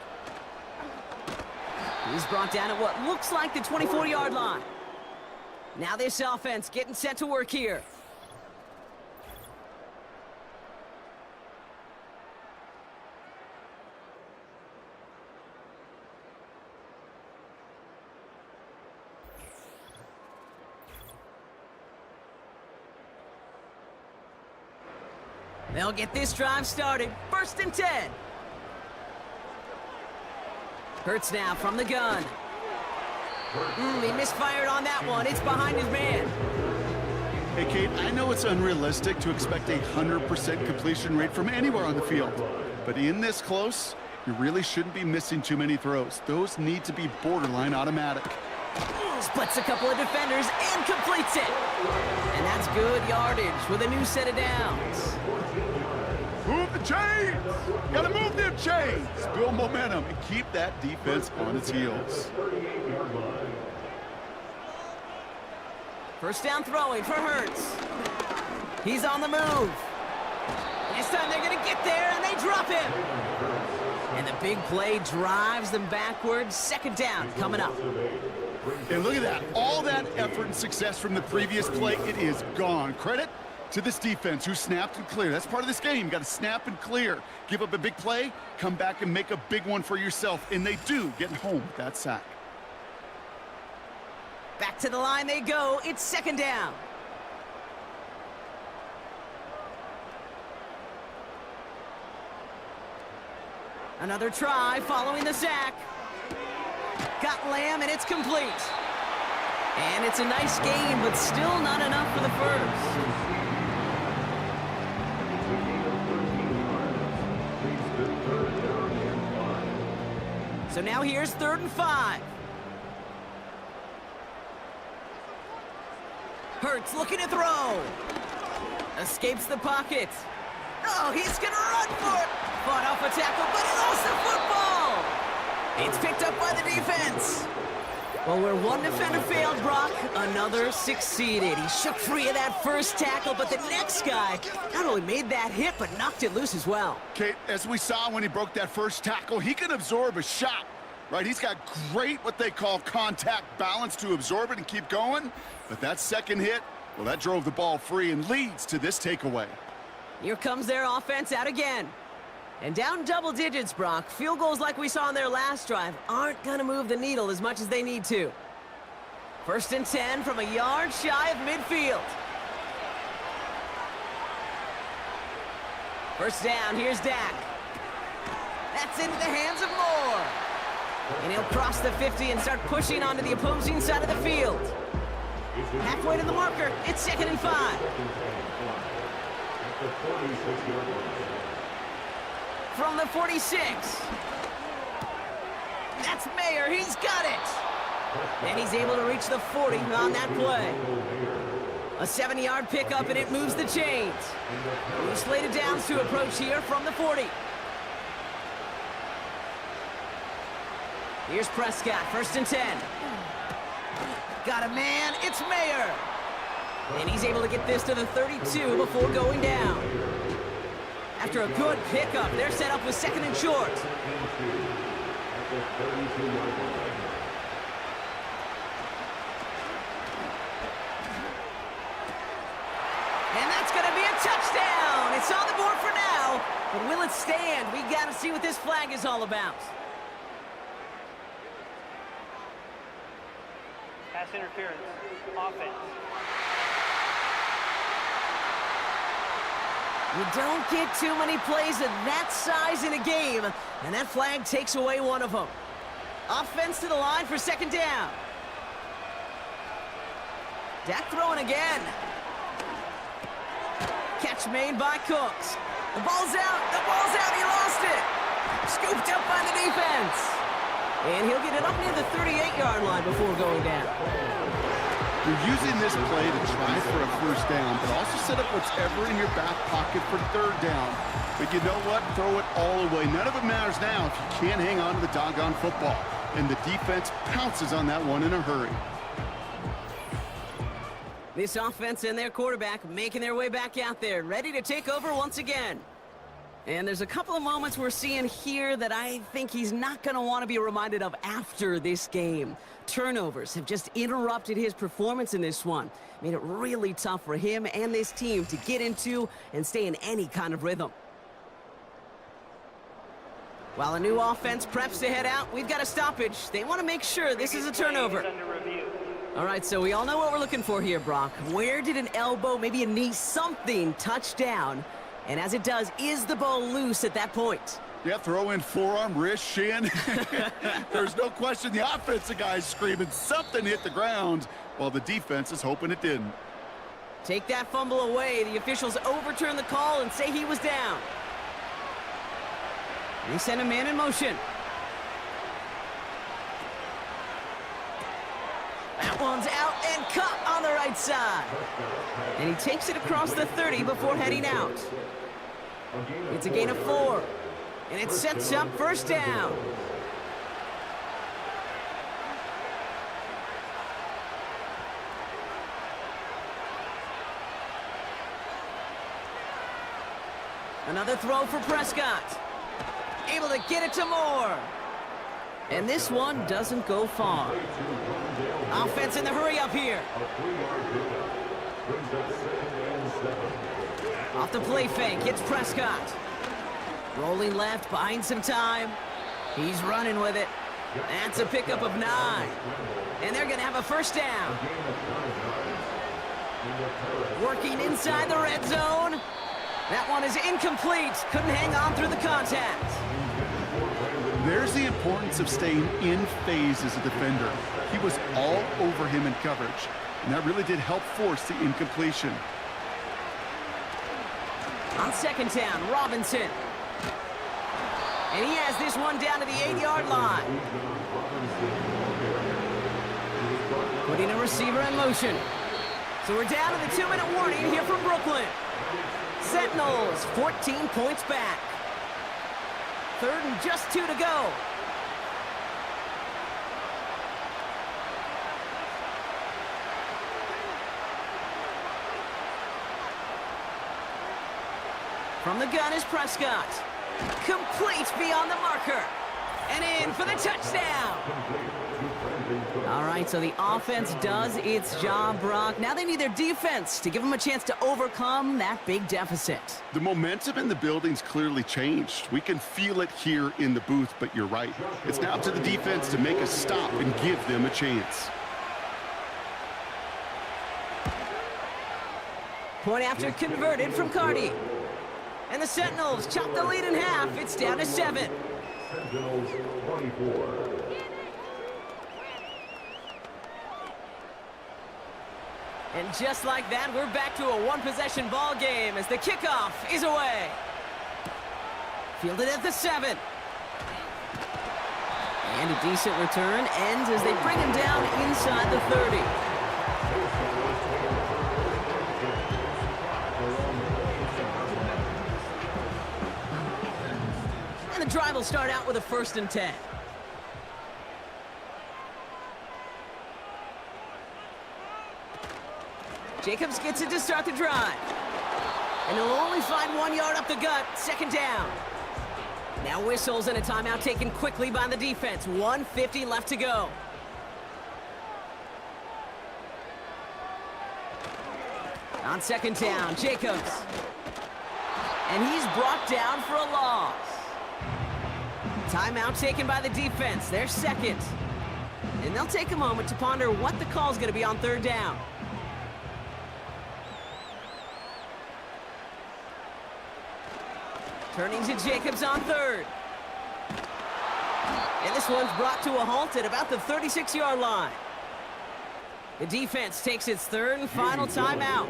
He's brought down at what looks like the 24-yard line. Now this offense getting set to work here. They'll get this drive started. 1st and 10. Hurts now from the gun. He misfired on that one. It's behind his man. Hey, Kate, I know it's unrealistic to expect a 100% completion rate from anywhere on the field. But in this close, you really shouldn't be missing too many throws. Those need to be borderline automatic. Splits a couple of defenders and completes it. And that's good yardage with a new set of downs. Move the chains! Gotta move them chains! Build momentum and keep that defense on its heels. 1st down throwing for Hurts. He's on the move. This time they're gonna get there and they drop him. And the big play drives them backwards. 2nd down coming up. And look at that. All that effort and success from the previous play, it is gone. Credit to this defense who snapped and cleared. That's part of this game. You got to snap and clear. Give up a big play, come back and make a big one for yourself. And they do, getting home with that sack. Back to the line they go. It's 2nd down. Another try following the sack. Got Lamb, and it's complete. And it's a nice game, but still not enough for the first. So now here's 3rd and 5. Hurts looking to throw. Escapes the pocket. Oh, he's gonna run for it. Fought off a tackle, but he lost the football. It's picked up by the defense. Well, where one defender failed, Brock, another succeeded. He shook free of that first tackle, but the next guy not only made that hit, but knocked it loose as well. Kate, as we saw when he broke that first tackle, he can absorb a shot, right? He's got great, what they call contact balance to absorb it and keep going. But that second hit, well, that drove the ball free and leads to this takeaway. Here comes their offense out again. And down double digits, Brock. Field goals like we saw on their last drive aren't going to move the needle as much as they need to. 1st and 10 from a yard shy of midfield. First down, here's Dak. That's into the hands of Moore. And he'll cross the 50 and start pushing onto the opposing side of the field. Halfway to the marker, it's 2nd and 5. From the 46. That's Mayer, he's got it. And he's able to reach the 40 on that play. A 7-yard pickup, and it moves the chains. New slate of downs to approach here from the 40. Here's Prescott, 1st and 10. Got a man, it's Mayer. And he's able to get this to the 32 before going down. After a good pickup, they're set up with 2nd and short. And that's going to be a touchdown. It's on the board for now, but will it stand? We got to see what this flag is all about. Pass interference, offense. You don't get too many plays of that size in a game, and that flag takes away one of them. Offense to the line for 2nd down. Dak throwing again. Catch made by Cooks. The ball's out, he lost it. Scooped up by the defense. And he'll get it up near the 38-yard line before going down. You're using this play to try for a 1st down, but also set up whatever in your back pocket for 3rd down. But you know what? Throw it all away. None of it matters now if you can't hang on to the doggone football. And the defense pounces on that one in a hurry. This offense and their quarterback making their way back out there, ready to take over once again. And there's a couple of moments we're seeing here that I think he's not going to want to be reminded of after this game. Turnovers have just interrupted his performance in this one. Made it really tough for him and this team to get into and stay in any kind of rhythm. While a new offense preps to head out, we've got a stoppage. They want to make sure this is a turnover. All right, so we all know what we're looking for here, Brock. Where did an elbow, maybe a knee, something touch down? And as it does, is the ball loose at that point? Yeah, throw in forearm, wrist, shin. There's no question the offensive guy's screaming something hit the ground while the defense is hoping it didn't. Take that fumble away. The officials overturn the call and say he was down. They send a man in motion. That one's out and cut on the right side. And he takes it across the 30 before heading out. It's a gain of 4. And it sets up 1st down. Another throw for Prescott. Able to get it to Moore. And this one doesn't go far. Offense in the hurry up here. Off the play fake, it's Prescott. Rolling left, buying some time. He's running with it. That's a pickup of 9. And they're going to have a 1st down. Working inside the red zone. That one is incomplete. Couldn't hang on through the contact. There's the importance of staying in phase as a defender. He was all over him in coverage, and that really did help force the incompletion. On 2nd down, Robinson. And he has this one down to the 8-yard line. Putting a receiver in motion. So we're down to the 2-minute warning here from Brooklyn. Sentinels, 14 points back. 3rd and just 2 to go. From the gun is Prescott. Complete beyond the marker. And in for the touchdown. All right, so the offense does its job, Brock. Now they need their defense to give them a chance to overcome that big deficit. The momentum in the building's clearly changed. We can feel it here in the booth, but you're right. It's now up to the defense to make a stop and give them a chance. Point after converted from Cardi. And the Sentinels chop the lead in half. It's down to 7. Sentinels 24. And just like that, we're back to a one-possession ball game as the kickoff is away. Fielded at the 7. And a decent return ends as they bring him down inside the 30. And the drive will start out with a 1st and 10. Jacobs gets it to start the drive. And he'll only find 1 yard up the gut, 2nd down. Now whistles and a timeout taken quickly by the defense. 1:50 left to go. On 2nd down, Jacobs. And he's brought down for a loss. Timeout taken by the defense, their 2nd. And they'll take a moment to ponder what the call's going to be on 3rd down. Turning to Jacobs on 3rd. And this one's brought to a halt at about the 36-yard line. The defense takes its 3rd and final timeout.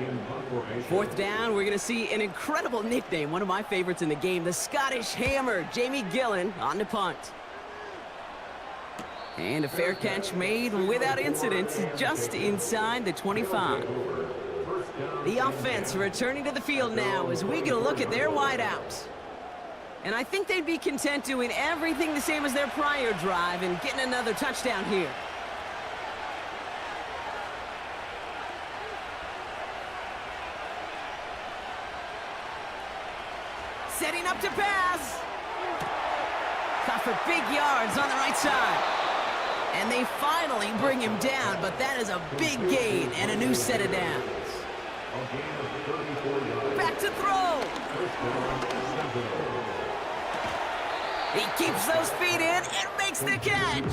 4th down, we're going to see an incredible nickname, one of my favorites in the game, the Scottish Hammer, Jamie Gillen, on the punt. And a fair catch made without incident, just inside the 25. The offense returning to the field now as we get a look at their wideouts. And I think they'd be content doing everything the same as their prior drive and getting another touchdown here. Setting up to pass. Caught for big yards on the right side. And they finally bring him down, but that is a big gain and a new set of downs. Back to throw. He keeps those feet in and makes the catch.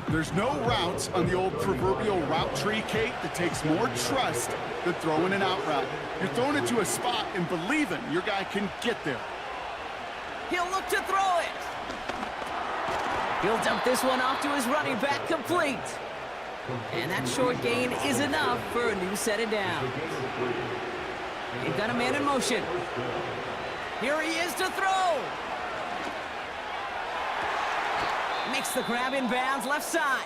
There's no routes on the old proverbial route tree, Kate, that takes more trust than throwing an out route. You're throwing it to a spot and believing your guy can get there. He'll look to throw it. He'll dump this one off to his running back, complete. And that short gain is enough for a new set of downs. They've got a man in motion. Here he is to throw. Makes the grab in bounds, left side.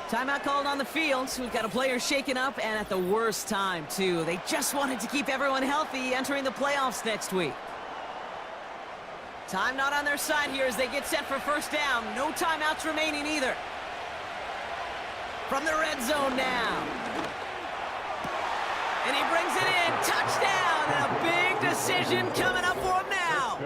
Timeout called on the field, so we've got a player shaken up, and at the worst time, too. They just wanted to keep everyone healthy entering the playoffs next week. Time not on their side here as they get set for 1st down. No timeouts remaining either. From the red zone now. And he brings it in. Touchdown! And a big decision coming up for him now.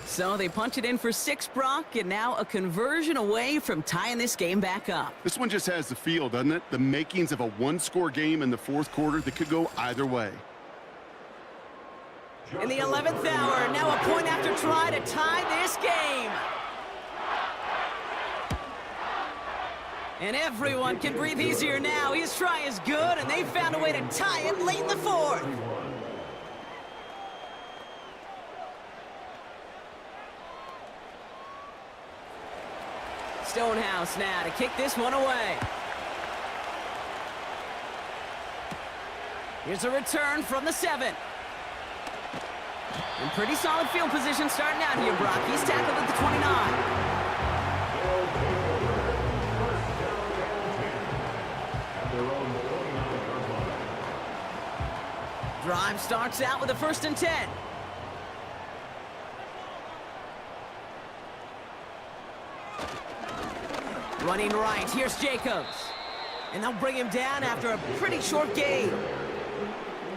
So they punch it in for 6, Brock, and now a conversion away from tying this game back up. This one just has the feel, doesn't it? The makings of a one-score game in the 4th quarter that could go either way. In the 11th hour, now a point after try to tie this game. And everyone can breathe easier now. His try is good, and they found a way to tie it late in the 4th. Stonehouse now to kick this one away. Here's a return from the 7. And pretty solid field position starting out here, Brock. He's tackled at the 29. Drive starts out with a 1st and 10. Running right, here's Jacobs. And they'll bring him down after a pretty short gain.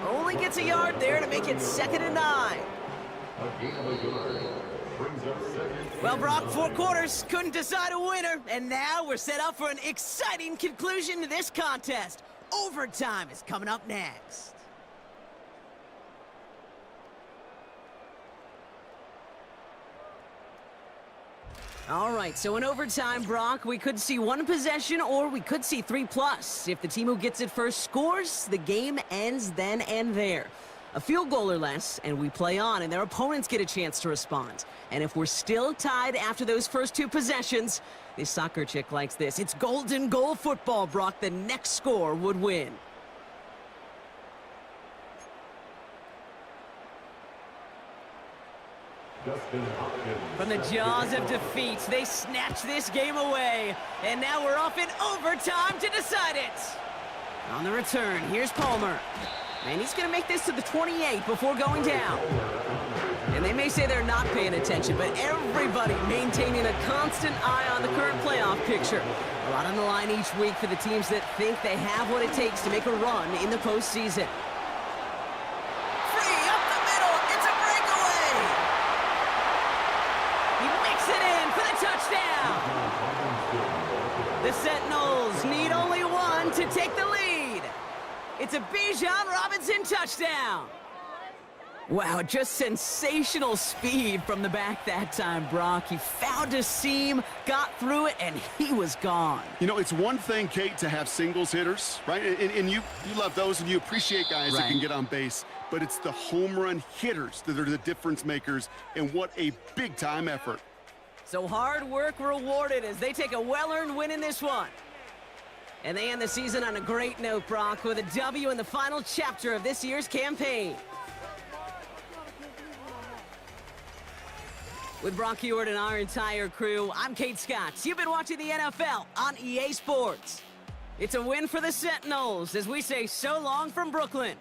Only gets a yard there to make it 2nd and 9. Well, Brock, 4 quarters couldn't decide a winner. And now we're set up for an exciting conclusion to this contest. Overtime is coming up next. All right, so in overtime, Brock, we could see 1 possession or we could see 3+. If the team who gets it first scores, the game ends then and there. A field goal or less, and we play on, and their opponents get a chance to respond. And if we're still tied after those first 2 possessions, this soccer chick likes this. It's golden goal football, Brock. The next score would win. From the jaws of defeat, they snatch this game away. And now we're off in overtime to decide it. On the return, here's Palmer. And he's going to make this to the 28 before going down. And they may say they're not paying attention, but everybody maintaining a constant eye on the current playoff picture. A lot on the line each week for the teams that think they have what it takes to make a run in the postseason. Free up the middle. It's a breakaway. He whips it in for the touchdown. The Sentinels need only one to take the lead. It's a Bijan Robinson touchdown. Wow, just sensational speed from the back that time, Brock. He found a seam, got through it, and he was gone. You know, it's one thing, Kate, to have singles hitters, right? And you love those, and you appreciate guys that can get on base. But it's the home run hitters that are the difference makers, and what a big-time effort. So hard work rewarded as they take a well-earned win in this one. And they end the season on a great note, Brock, with a W in the final chapter of this year's campaign. With Brock Heward and our entire crew, I'm Kate Scott. You've been watching the NFL on EA Sports. It's a win for the Sentinels as we say so long from Brooklyn.